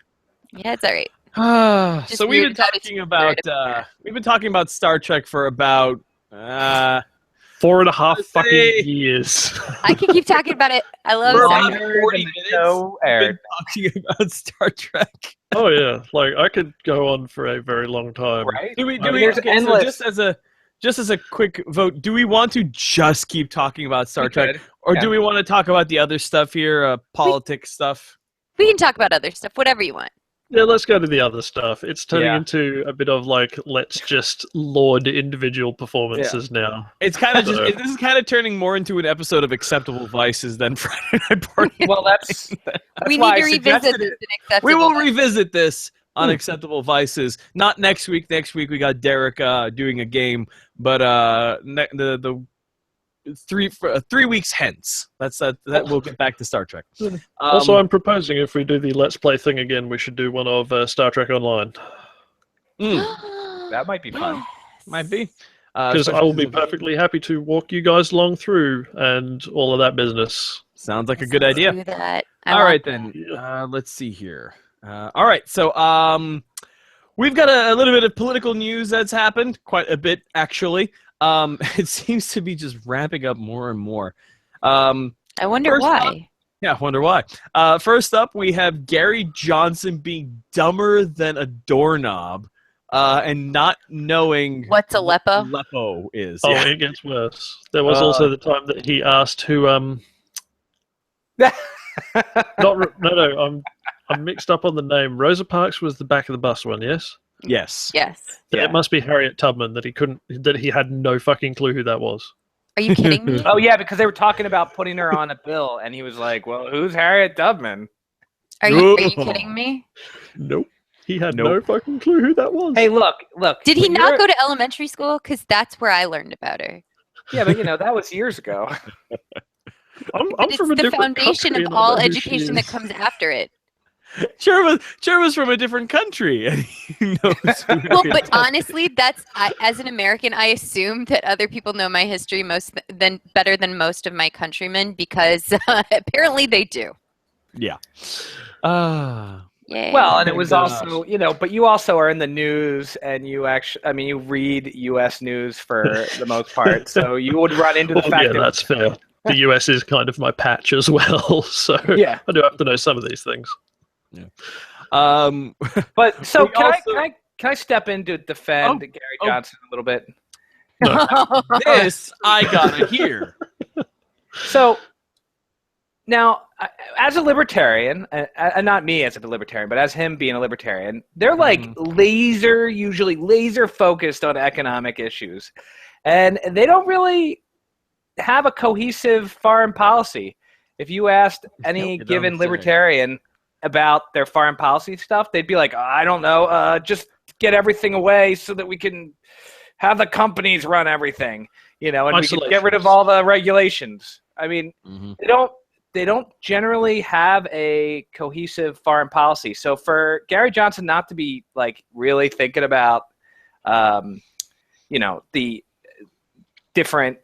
Yeah, it's all right. So we've been talking about Star Trek for about 4.5 fucking years. I can keep talking about it. I love for Star about Trek. 40 minutes. We've been talking about Star Trek. Oh yeah, I could go on for a very long time. Right? So just as a quick vote, do we want to just keep talking about Star Trek, or do we want to talk about the other stuff here, politics stuff? We can talk about other stuff, whatever you want. Yeah, let's go to the other stuff. It's turning into a bit of let's just laud individual performances now. It's kind of this is kind of turning more into an episode of Acceptable Vices than Friday Night Party. Well, that's we need to revisit this. We will revisit this on Acceptable Vices. Not next week. Next week we got Derek doing a game, but the 3 weeks hence. That we'll get back to Star Trek. Also, I'm proposing if we do the Let's Play thing again, we should do one of Star Trek Online. That might be fun. Might be. Because I will be perfectly happy to walk you guys along through and all of that business. Sounds like a good idea. Do that. All right then. Let's see here. All right. So we've got a little bit of political news that's happened. Quite a bit, actually. It seems to be just ramping up more and more. I wonder why. I wonder why. First up, we have Gary Johnson being dumber than a doorknob and not knowing what's Aleppo? Aleppo is. Oh, it gets worse. There was also the time that he asked who. I'm mixed up on the name. Rosa Parks was the back of the bus one, yes? Yes. It must be Harriet Tubman that he had no fucking clue who that was. Are you kidding me? Oh yeah, because they were talking about putting her on a bill, and he was like, "Well, who's Harriet Tubman?" Are you kidding me? Nope. He had no fucking clue who that was. Hey, look. Did he not go to elementary school? Because that's where I learned about her. Yeah, but that was years ago. I'm from a it's the different foundation country of all education that comes after it. Sure was from a different country, and he knows. Well, but honestly, as an American, I assume that other people know my history better than most of my countrymen because apparently they do. Yeah. Yay. Well, and it was also, but you also are in the news, and you read U.S. news for the most part, so you would run into the fact that that's fair. The U.S. is kind of my patch as well, so I do have to know some of these things. Yeah. But so can I step in to defend Gary Johnson a little bit? No. This I gotta hear. So now, as a libertarian, and not me as a libertarian, but as him being a libertarian, they're usually laser focused on economic issues, and they don't really have a cohesive foreign policy. If you asked any given libertarian about their foreign policy stuff, they'd be like, I don't know, just get everything away so that we can have the companies run everything, and we can get rid of all the regulations. I mean, they don't generally have a cohesive foreign policy. So for Gary Johnson not to be really thinking about, the different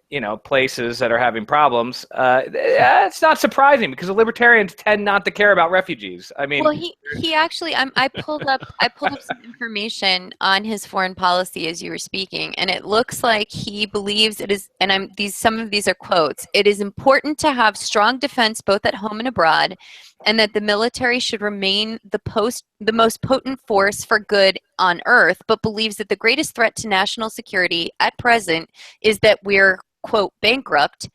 places that are having problems, it's not surprising because the libertarians tend not to care about refugees. I mean, well, he actually, I pulled up some information on his foreign policy as you were speaking, and it looks like he believes it is, and some of these are quotes. It is important to have strong defense both at home and abroad, and that the military should remain the most potent force for good on earth, but believes that the greatest threat to national security at present is that we're, quote, bankrupt.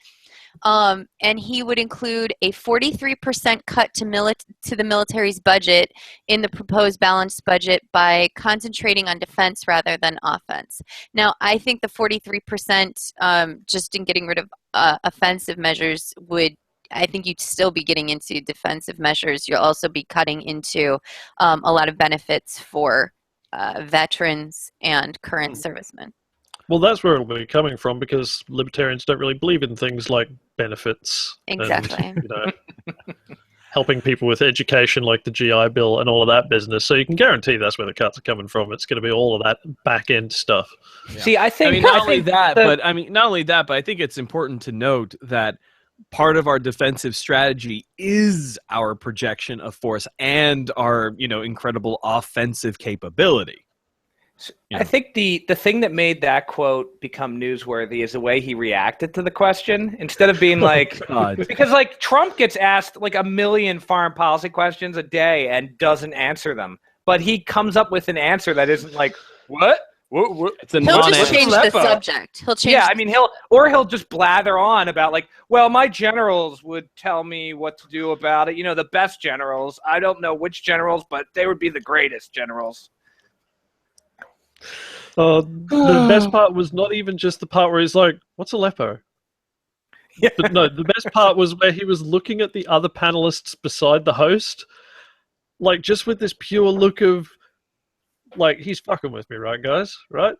And he would include a 43% cut to the military's budget in the proposed balanced budget by concentrating on defense rather than offense. Now, I think the 43% just in getting rid of offensive measures I think you'd still be getting into defensive measures. You'll also be cutting into a lot of benefits for veterans and current servicemen. Well, that's where it'll be coming from because libertarians don't really believe in things like benefits. Exactly. And, helping people with education like the GI Bill and all of that business. So you can guarantee that's where the cuts are coming from. It's going to be all of that back-end stuff. Yeah. See, I think not only that, but I think it's important to note that part of our defensive strategy is our projection of force and our, incredible offensive capability. I think the thing that made that quote become newsworthy is the way he reacted to the question. Instead of being like, because like Trump gets asked like 1 million foreign policy questions a day and doesn't answer them, but he comes up with an answer that isn't like, what? It's a he'll just change the subject. He'll change. Yeah, I mean, he'll just blather on about like, well, my generals would tell me what to do about it. The best generals. I don't know which generals, but they would be the greatest generals. The best part was not even just the part where he's like, what's Aleppo? Yeah. But no, the best part was where he was looking at the other panelists beside the host, like just with this pure look of, like, he's fucking with me, right, guys? Right?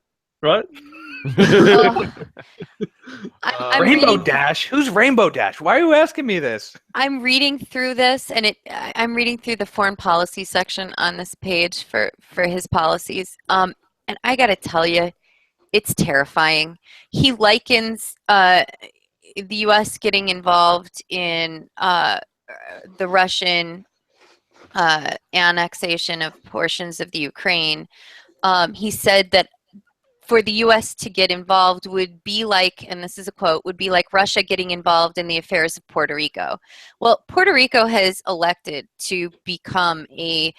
Rainbow Dash? Who's Rainbow Dash? Why are you asking me this? I'm reading through this, and I'm reading through the foreign policy section on this page for his policies. And I got to tell you, it's terrifying. He likens the U.S. getting involved in the Russian annexation of portions of the Ukraine. He said that for the U.S. to get involved would be like, and this is a quote, would be like Russia getting involved in the affairs of Puerto Rico. Well, Puerto Rico has elected to become a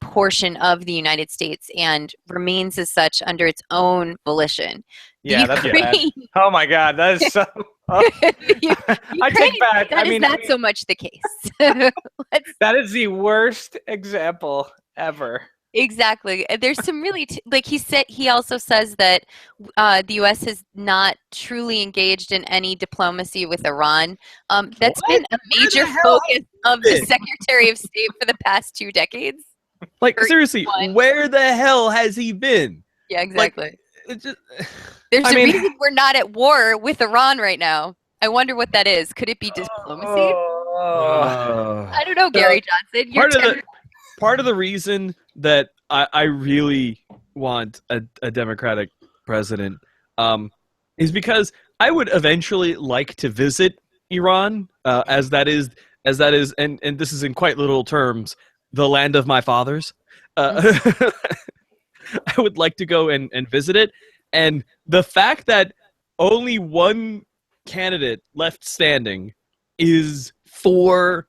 portion of the United States and remains as such under its own volition. Yeah, that's bad. Oh my God, that is so. Oh. I take back. That is not so much the case. That is the worst example ever. Exactly. There's some really he also says that the U.S. has not truly engaged in any diplomacy with Iran. That's been a major focus of the Secretary of State for the past 2 decades. Like, seriously, where the hell has he been? Yeah, exactly. Like, There's a reason we're not at war with Iran right now. I wonder what that is. Could it be diplomacy? I don't know, Gary Johnson. Part of the reason that I really want a Democratic president is because I would eventually like to visit Iran, as that is, and this is in quite literal terms, the land of my fathers. I would like to go and visit it, and the fact that only one candidate left standing is for,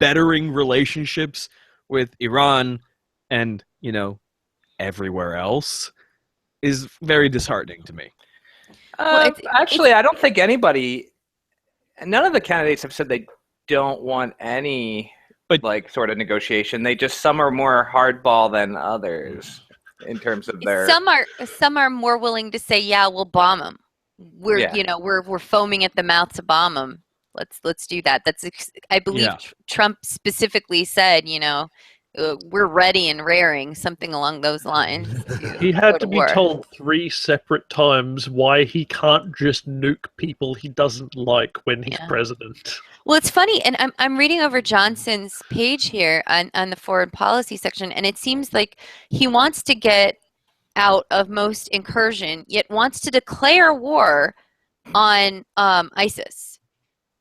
bettering relationships with Iran and, everywhere else is very disheartening to me. Actually, I don't think none of the candidates have said they don't want any sort of negotiation. Some are more hardball than others in terms of their. Some are more willing to say, yeah, we'll bomb them. We're foaming at the mouth to bomb them. Let's do that. I believe Trump specifically said, we're ready and raring, something along those lines. He had to be told 3 separate times why he can't just nuke people he doesn't like when he's president. Well, it's funny, and I'm reading over Johnson's page here on the foreign policy section, and it seems like he wants to get out of most incursion, yet wants to declare war on ISIS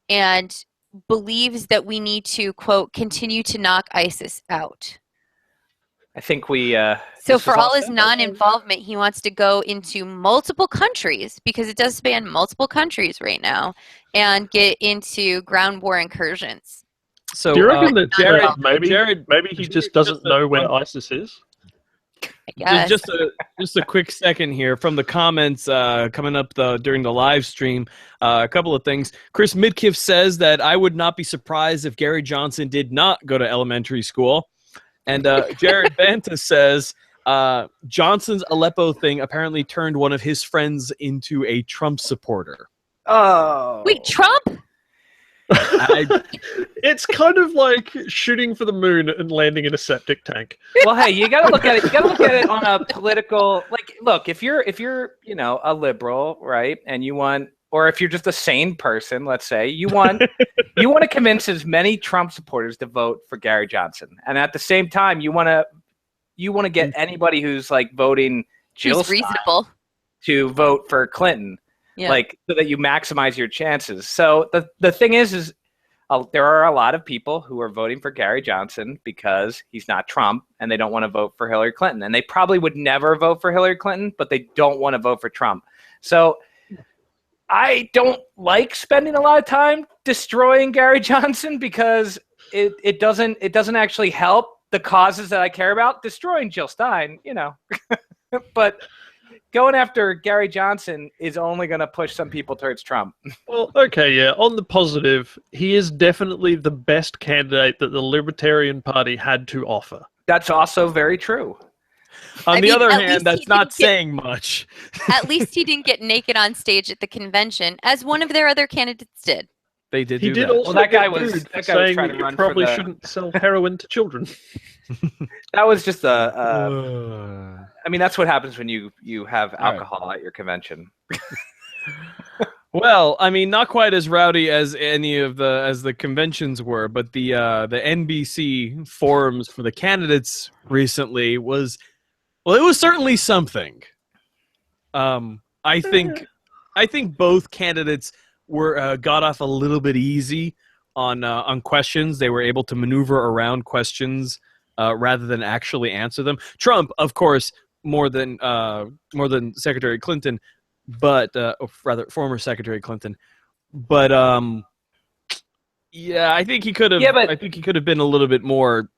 and believes that we need to, quote, continue to knock ISIS out. I think we. So for all his non-involvement, he wants to go into multiple countries, because it does span multiple countries right now, and get into ground war incursions. So do you reckon that maybe he just doesn't know when ISIS is? Just a quick second here from the comments coming up during the live stream. A couple of things. Chris Midkiff says that I would not be surprised if Gary Johnson did not go to elementary school. And Jared Banta says Johnson's Aleppo thing apparently turned one of his friends into a Trump supporter. Oh. Wait, Trump? It's kind of like shooting for the moon and landing in a septic tank. Well, hey, you gotta look at it. You gotta look at it on a political. Like, look, if you're a liberal, right, and you want, or if you're just a sane person, let's say, you want to convince as many Trump supporters to vote for Gary Johnson, and at the same time, you want to get anybody who's like voting Jill Who's reasonable to vote for Clinton. Yeah. Like, so that you maximize your chances. So the thing is there are a lot of people who are voting for Gary Johnson because he's not Trump, and they don't want to vote for Hillary Clinton. And they probably would never vote for Hillary Clinton, but they don't want to vote for Trump. So I don't like spending a lot of time destroying Gary Johnson, because it doesn't actually help the causes that I care about. Destroying Jill Stein, but going after Gary Johnson is only going to push some people towards Trump. Well, okay, yeah. On the positive, he is definitely the best candidate that the Libertarian Party had to offer. That's also very true. On the other hand, that's not saying much. At least he didn't get naked on stage at the convention, as one of their other candidates did. They did. He do did that. also. Well, that guy get was sued for trying saying to you run probably for the. shouldn't sell heroin to children. That was just I mean, that's what happens when you have alcohol at your convention. Well, I mean, not quite as rowdy as any of the conventions were, but the NBC forums for the candidates recently was certainly something. I think both candidates were got off a little bit easy on questions. They were able to maneuver around questions rather than actually answer them. Trump, of course, more than Secretary Clinton, but or rather former Secretary Clinton. But yeah, I think he could have. Yeah, I think he could have been a little bit more,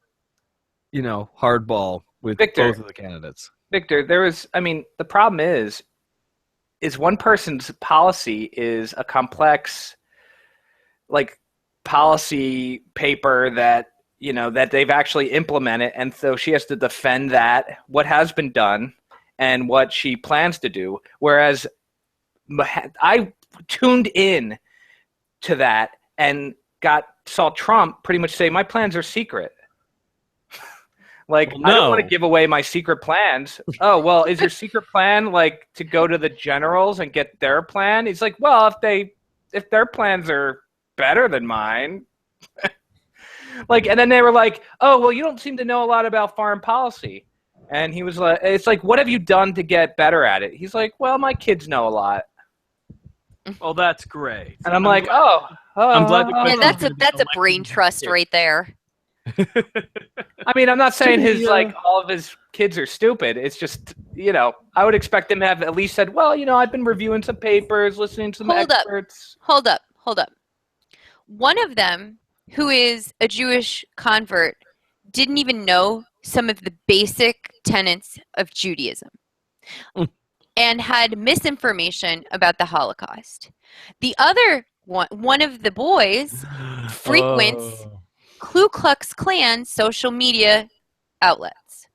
hardball with Victor, both of the candidates. Victor, the problem is one person's policy is a complex, like, policy paper that that they've actually implemented, and so she has to defend that, what has been done and what she plans to do. Whereas I tuned in to that and saw Trump pretty much say, my plans are secret. Like, well, no. I don't want to give away my secret plans. Oh, well, is your secret plan like to go to the generals and get their plan? He's like, well, if their plans are better than mine. Like, and then they were like, oh, well, you don't seem to know a lot about foreign policy. And he was like, it's like, what have you done to get better at it? He's like, well, my kids know a lot. Oh, that's great. And I'm like, oh. I'm glad. That's a brain trust right there. I mean, I'm not saying all of his kids are stupid. It's just, I would expect him to have at least said, well, I've been reviewing some papers, listening to some experts. Hold up. One of them, who is a Jewish convert, didn't even know some of the basic tenets of Judaism and had misinformation about the Holocaust. The other one of the boys frequents Ku Klux Klan social media outlets.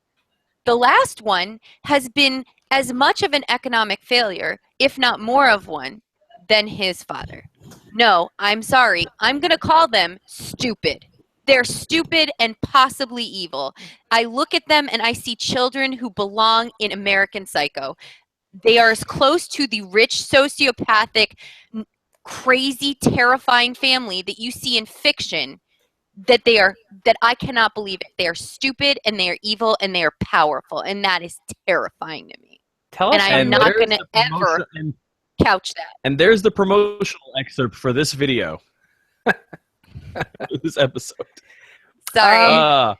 The last one has been as much of an economic failure, if not more of one, than his father. No, I'm sorry. I'm going to call them stupid. They're stupid and possibly evil. I look at them and I see children who belong in American Psycho. They are as close to the rich, sociopathic, crazy, terrifying family that you see in fiction that I cannot believe it. They are stupid and they are evil and they are powerful, and that is terrifying to me. Tell us. And I'm not there's going to the ever promotion- and- couch that. And there's the promotional excerpt for this video. This episode. Sorry.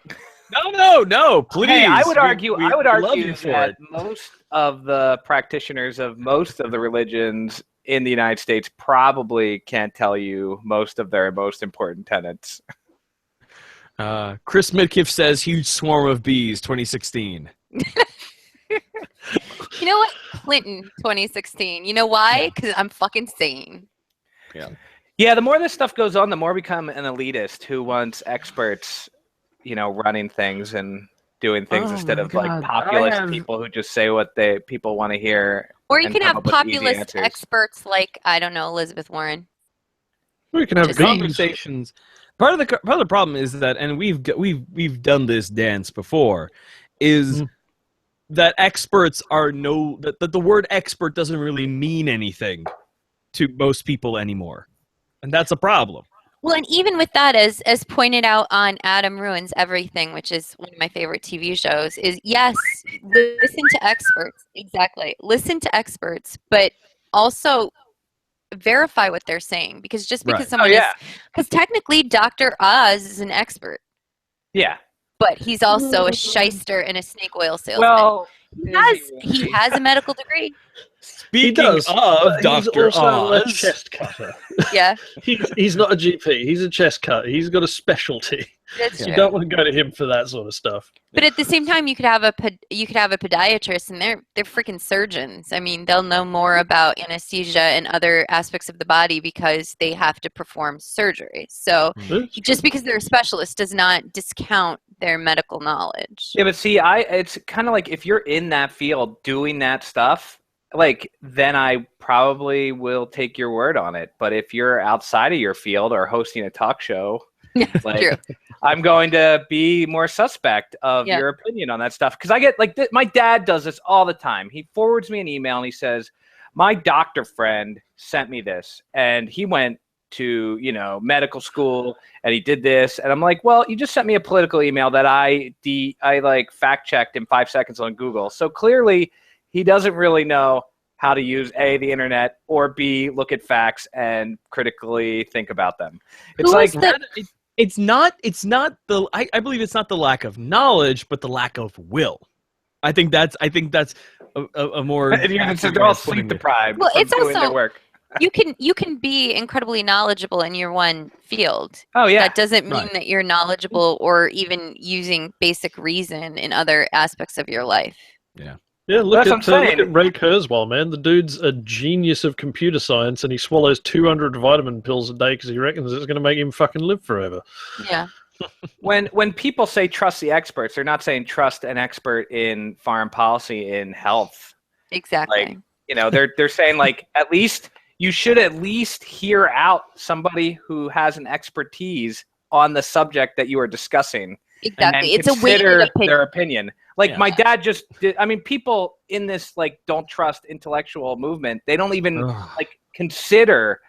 No, please. Hey, I would argue. We I would love argue you for that it. most of the practitioners of most of the religions in the United States probably can't tell you most of their most important tenets. Chris Midkiff says huge swarm of bees 2016. You know what? Clinton 2016. You know why? Because I'm fucking sane. Yeah, the more this stuff goes on, the more we become an elitist who wants experts, running things and doing things instead of like populist people who just say what people want to hear. Or you and can come have up with easy populist answers. experts like, I don't know, Elizabeth Warren. We can have Just bees. Conversations. Part of the problem is that, and we've done this dance before, is that experts are that the word expert doesn't really mean anything to most people anymore, and that's a problem. Well, and even with that, as pointed out on Adam Ruins Everything, which is one of my favorite TV shows, is yes, listen to experts. Exactly. Listen to experts, but also verify what they're saying, because just because someone because technically Dr. Oz is an expert. Yeah. But he's also a shyster and a snake oil salesman. Well, he has a medical degree. Speaking of Dr. he's also a Oz, chest cutter. Yeah, He's not a GP. He's a chest cutter. He's got a specialty. that's You true. don't want to go to him for that sort of stuff. But at the same time, you could have a podiatrist, and they're freaking surgeons. I mean, they'll know more about anesthesia and other aspects of the body because they have to perform surgery. So just because they're a specialist does not discount their medical knowledge. Yeah, but see, it's kind of like if you're in that field doing that stuff, like then I probably will take your word on it. But if you're outside of your field or hosting a talk show, like True. I'm going to be more suspect of your opinion on that stuff. Because I get like my dad does this all the time. He forwards me an email and he says, my doctor friend sent me this and he went to, medical school and he did this. And I'm like, well, you just sent me a political email that I like fact checked in 5 seconds on Google. So clearly he doesn't really know how to use A, the internet, or B, look at facts and critically think about them. It's it's not the I believe it's not the lack of knowledge, but the lack of will. I think that's a more they're all sleep deprived. Well, it's doing their also work. you can be incredibly knowledgeable in your one field. Oh yeah, That doesn't mean Right. that you're knowledgeable or even using basic reason in other aspects of your life. Yeah, look That's what I'm saying. at Ray Kurzweil, man. The dude's a genius of computer science, and he swallows 200 vitamin pills a day because he reckons it's going to make him fucking live forever. Yeah. When people say trust the experts, they're not saying trust an expert in foreign policy, in health. Exactly. They're saying like at least you should at least hear out somebody who has an expertise on the subject that you are discussing. Exactly. And It's a weighted consider opinion. their opinion. Like my dad just did. I mean, people in this like don't trust intellectual movement. They don't even like consider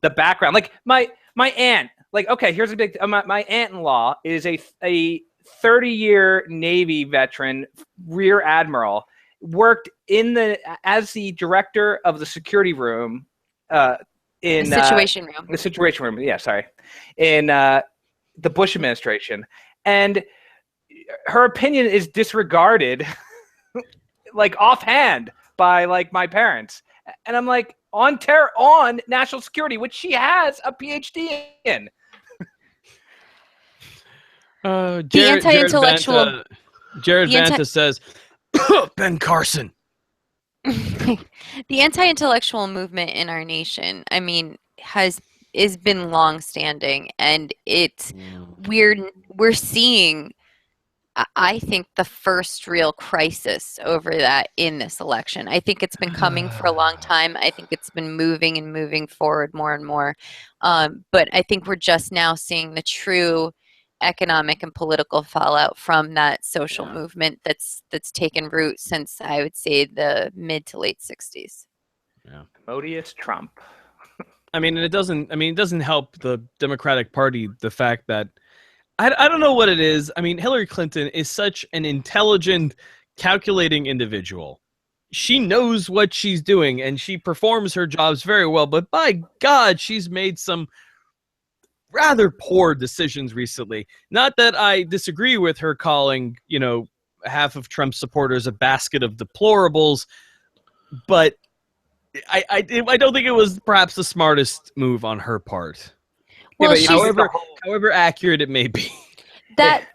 the background. Like my aunt. Like okay, here's a big. My aunt-in-law is a 30-year Navy veteran, rear admiral. Worked as the director of the security room in The Situation Room. the Situation Room. Yeah, sorry, in the Bush administration, and her opinion is disregarded, like offhand by like my parents, and I'm like on national security, which she has a PhD in. Anti-intellectual. Jared Vanta says, Ben Carson. The anti-intellectual movement in our nation, I mean, has been long-standing, and we're seeing, I think, the first real crisis over that in this election. I think it's been coming for a long time. I think it's been moving forward more and more. But I think we're just now seeing the true economic and political fallout from that social movement that's taken root since, I would say, the mid to late 60s. Yeah. Odious Trump. I mean, it doesn't help the Democratic Party, the fact that I don't know what it is. I mean, Hillary Clinton is such an intelligent, calculating individual. she knows what she's doing and she performs her jobs very well, but by God, she's made some rather poor decisions recently. Not that I disagree with her calling, half of Trump's supporters a basket of deplorables, but I don't think it was perhaps the smartest move on her part. Well, however accurate it may be. That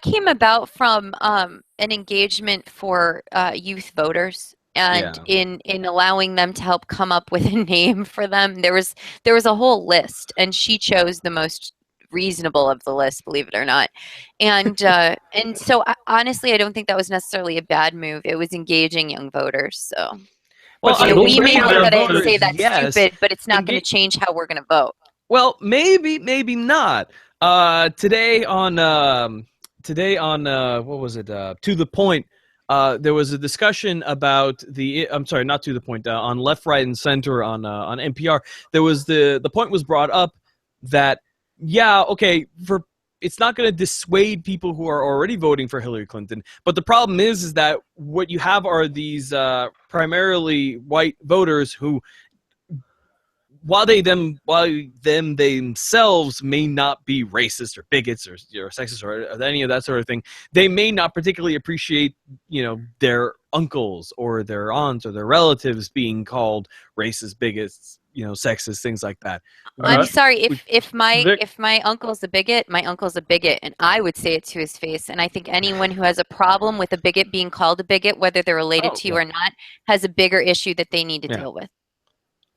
came about from an engagement for youth voters, and in allowing them to help come up with a name for them. There was a whole list, and she chose the most reasonable of the list, believe it or not. And so honestly, I don't think that was necessarily a bad move. It was engaging young voters. So, we may look at it and say that's stupid, but it's not going to change how we're going to vote. Well, maybe not. Today on what was it? To the Point. There was a discussion about not To the Point. On Left, Right, and Center on NPR. There was the point was brought up that it's not going to dissuade people who are already voting for Hillary Clinton. But the problem is that what you have are these primarily white voters who, while themselves may not be racist or bigots or sexist or any of that sort of thing, they may not particularly appreciate, their uncles or their aunts or their relatives being called racist, bigots, sexist, things like that. I'm sorry, if my uncle's a bigot, my uncle's a bigot, and I would say it to his face. And I think anyone who has a problem with a bigot being called a bigot, whether they're related to you or not, has a bigger issue that they need to deal with.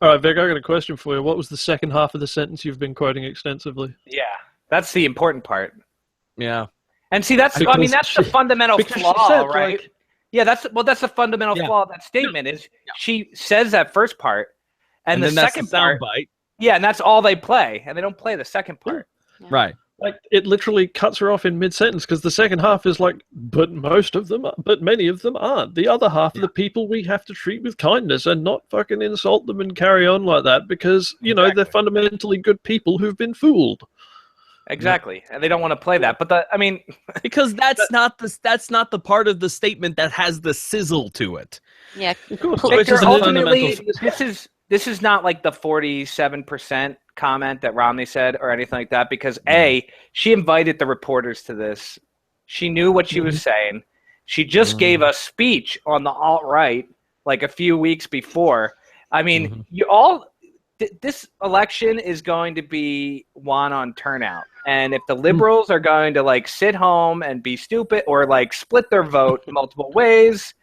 All right, Vic, I got a question for you. What was the second half of the sentence you've been quoting extensively? Yeah, that's the important part. Yeah. And see, that's the fundamental flaw, right? That's the fundamental flaw of that statement is she says that first part, and the second part, bite. Yeah, and that's all they play, and they don't play the second part. Yeah. Right. Like, it literally cuts her off in mid-sentence because the second half is like, but many of them aren't. The other half are the people we have to treat with kindness and not fucking insult them and carry on like that because, they're fundamentally good people who've been fooled. Exactly. And they don't want to play that. But because that's not the part of the statement that has the sizzle to it. Yeah. Which is ultimately, this is not like the 47% comment that Romney said or anything like that, because she invited the reporters to this. She knew what she was saying. She just gave a speech on the alt-right like a few weeks before. I mean, this election is going to be won on turnout. And if the liberals are going to sit home and be stupid or split their vote multiple ways,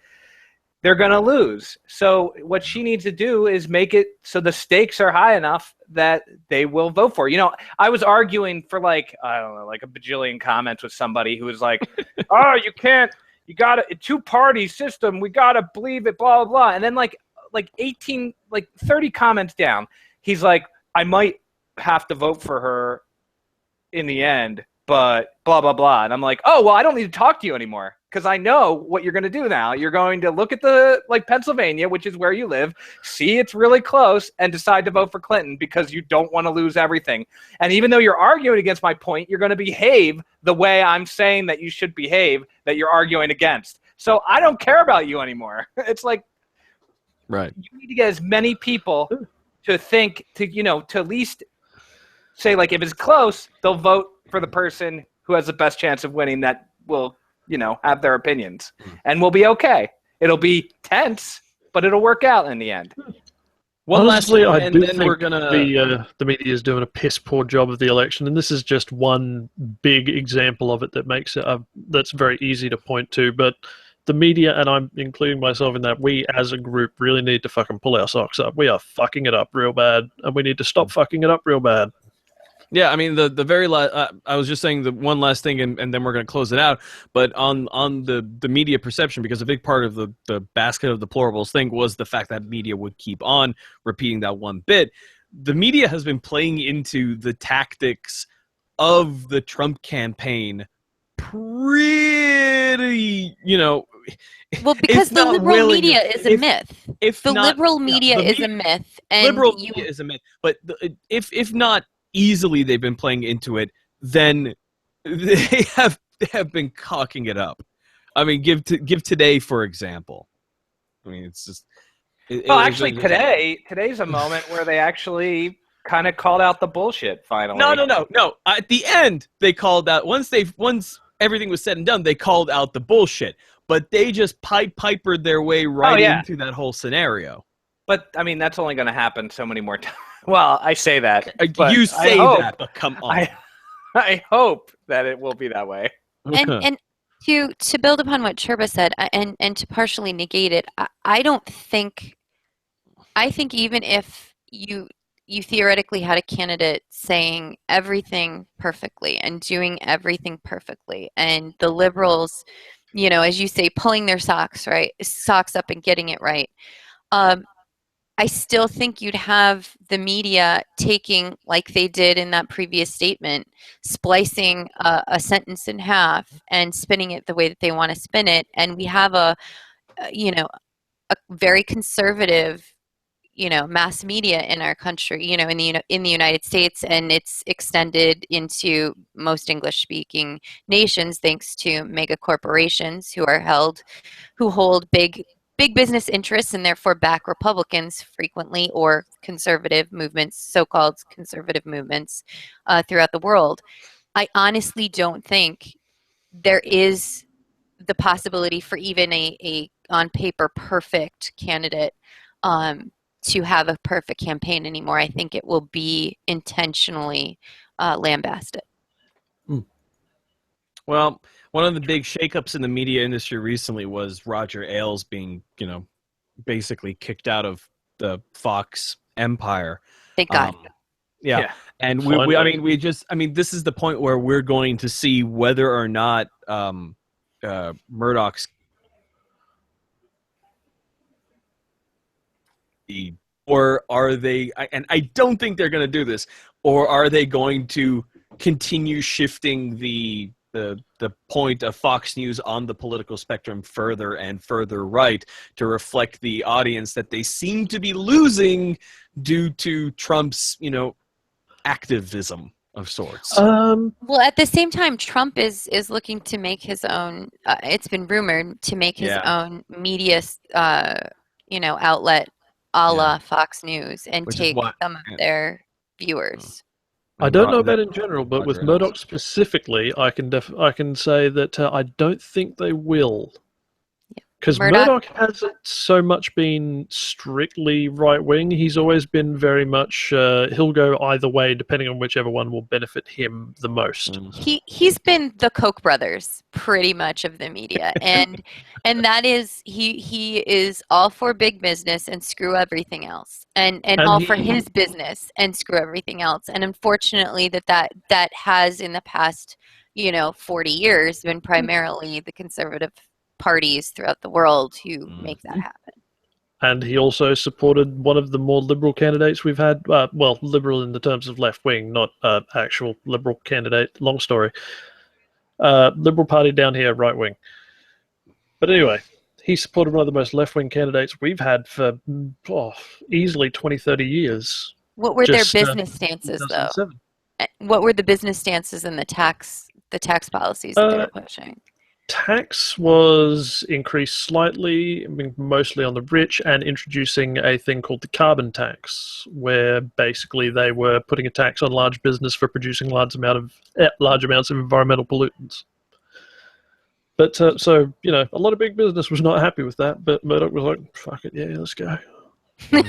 they're going to lose. So what she needs to do is make it so the stakes are high enough that they will vote for. I was arguing for a bajillion comments with somebody who was like, oh, you got a two-party system. We got to believe it, blah, blah, blah. And then 30 comments down, he's like, I might have to vote for her in the end, but blah, blah, blah. And I'm like, oh, well, I don't need to talk to you anymore. Because I know what you're going to do now. You're going to look at Pennsylvania, which is where you live, see it's really close, and decide to vote for Clinton because you don't want to lose everything. And even though you're arguing against my point, you're going to behave the way I'm saying that you should behave that you're arguing against. So I don't care about you anymore. It's like, right. You need to get as many people to think, to at least say, if it's close, they'll vote for the person who has the best chance of winning that will have their opinions, and we'll be okay. It'll be tense, but it'll work out in the end. Honestly, I do think the media is doing a piss poor job of the election, and this is just one big example of it that makes it that's very easy to point to. But the media, and I'm including myself in that, we as a group really need to fucking pull our socks up. We are fucking it up real bad, and we need to stop fucking it up real bad. Yeah, I mean, the very last, I was just saying the one last thing, and then we're going to close it out. But on the media perception, because a big part of the basket of deplorables thing was the fact that media would keep on repeating that one bit. The media has been playing into the tactics of the Trump campaign pretty, Well, because the liberal media is a myth. The liberal media is a myth. Liberal media is a myth. But if not easily they've been playing into it, then they have been cocking it up. I mean, give Today for example. I mean, it's just. Well, actually, today's a moment where they actually kind of called out the bullshit. Finally, no. At the end, they called out once everything was said and done. They called out the bullshit, but they just pipered their way right into that whole scenario. But I mean, that's only going to happen so many more times. Well, I say that. You say that, but come on. I hope that it will be that way. And to build upon what Chirba said, and to partially negate it, I think even if you theoretically had a candidate saying everything perfectly and doing everything perfectly, and the liberals, as you say, pulling their socks up and getting it right, I still think you'd have the media taking, like they did in that previous statement, splicing a sentence in half and spinning it the way that they want to spin it. And we have a very conservative, mass media in our country, in the United States, and it's extended into most English-speaking nations thanks to mega corporations who hold big business interests and therefore back Republicans frequently, or conservative movements, so-called conservative movements throughout the world. I honestly don't think there is the possibility for even a on paper perfect candidate to have a perfect campaign anymore. I think it will be intentionally lambasted. Well, one of the big shakeups in the media industry recently was Roger Ailes being, basically kicked out of the Fox empire. Thank God. Yeah. And this is the point where we're going to see whether or not Murdoch's or are they, and I don't think they're going to do this, or are they going to continue shifting the point of Fox News on the political spectrum further and further right to reflect the audience that they seem to be losing due to Trump's, activism of sorts? Well, at the same time, Trump is looking to make his own, it's been rumored, to make his own media, outlet a la Fox News and take some of their viewers. I don't know about in general, but with Murdoch specifically, I can say that I don't think they will. Because Murdoch hasn't so much been strictly right-wing. He's always been very much, he'll go either way depending on whichever one will benefit him the most. He's been the Koch brothers, pretty much, of the media. And that is, he is all for big business and screw everything else. And all for his business and screw everything else. And unfortunately that has in the past, 40 years been primarily the conservative parties throughout the world who make that happen. And he also supported one of the more liberal candidates we've had. Well, liberal in the terms of left wing, not actual liberal candidate. Long story. Liberal Party down here, right wing. But anyway, he supported one of the most left wing candidates we've had for easily 20, 30 years. What were their business stances, though? What were the business stances and the tax policies that they were pushing? Tax was increased slightly, mostly on the rich, and introducing a thing called the carbon tax, where basically they were putting a tax on large business for producing large amounts of environmental pollutants. But so, a lot of big business was not happy with that, but Murdoch was like, fuck it, yeah, let's go. I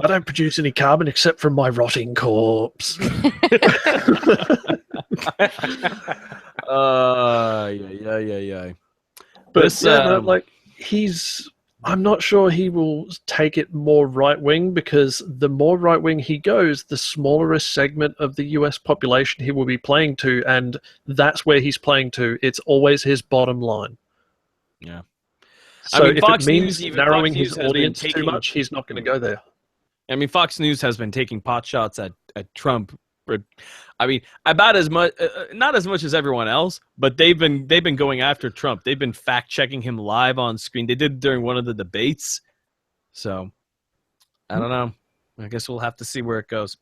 don't produce any carbon except from my rotting corpse. Yeah. But I'm not sure he will take it more right wing, because the more right wing he goes, the smaller a segment of the US population he will be playing to, and that's where he's playing to. It's always his bottom line. Yeah. So if it means narrowing his audience too much, he's not going to go there. I mean, Fox News has been taking pot shots at Trump. I mean, about as much, not as much as everyone else, but they've been going after Trump. They've been fact checking him live on screen. They did during one of the debates. So, I don't know. I guess we'll have to see where it goes.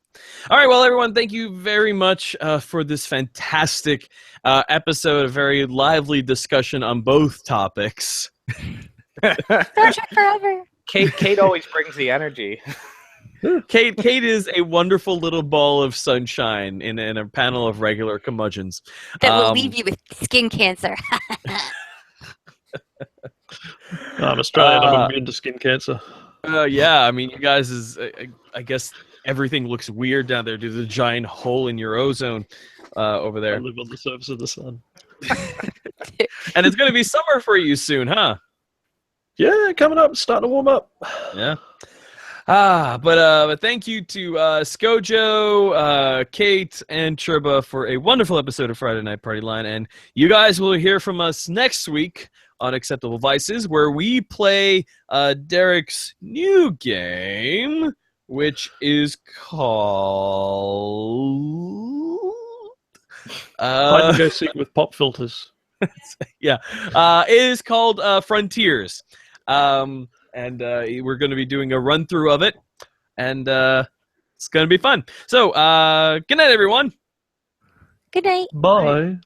All right, well, everyone, thank you very much for this fantastic episode, a very lively discussion on both topics. Star Trek Forever. Kate always brings the energy. Kate is a wonderful little ball of sunshine in a panel of regular curmudgeons. That will leave you with skin cancer. I'm Australian. I'm immune to skin cancer. Yeah, I mean, you guys I guess everything looks weird down there due to the giant hole in your ozone over I there. live on the surface of the sun. And it's going to be summer for you soon, huh? Yeah, coming up, starting to warm up. Yeah. But thank you to Skojo, Kate, and Chirba for a wonderful episode of Friday Night Party Line. And you guys will hear from us next week on Acceptable Vices, where we play Derek's new game, which is called Hide and go seek with pop filters. yeah, it is called Frontiers, and we're going to be doing a run through of it, and it's going to be fun. So, good night, everyone. Good night. Bye.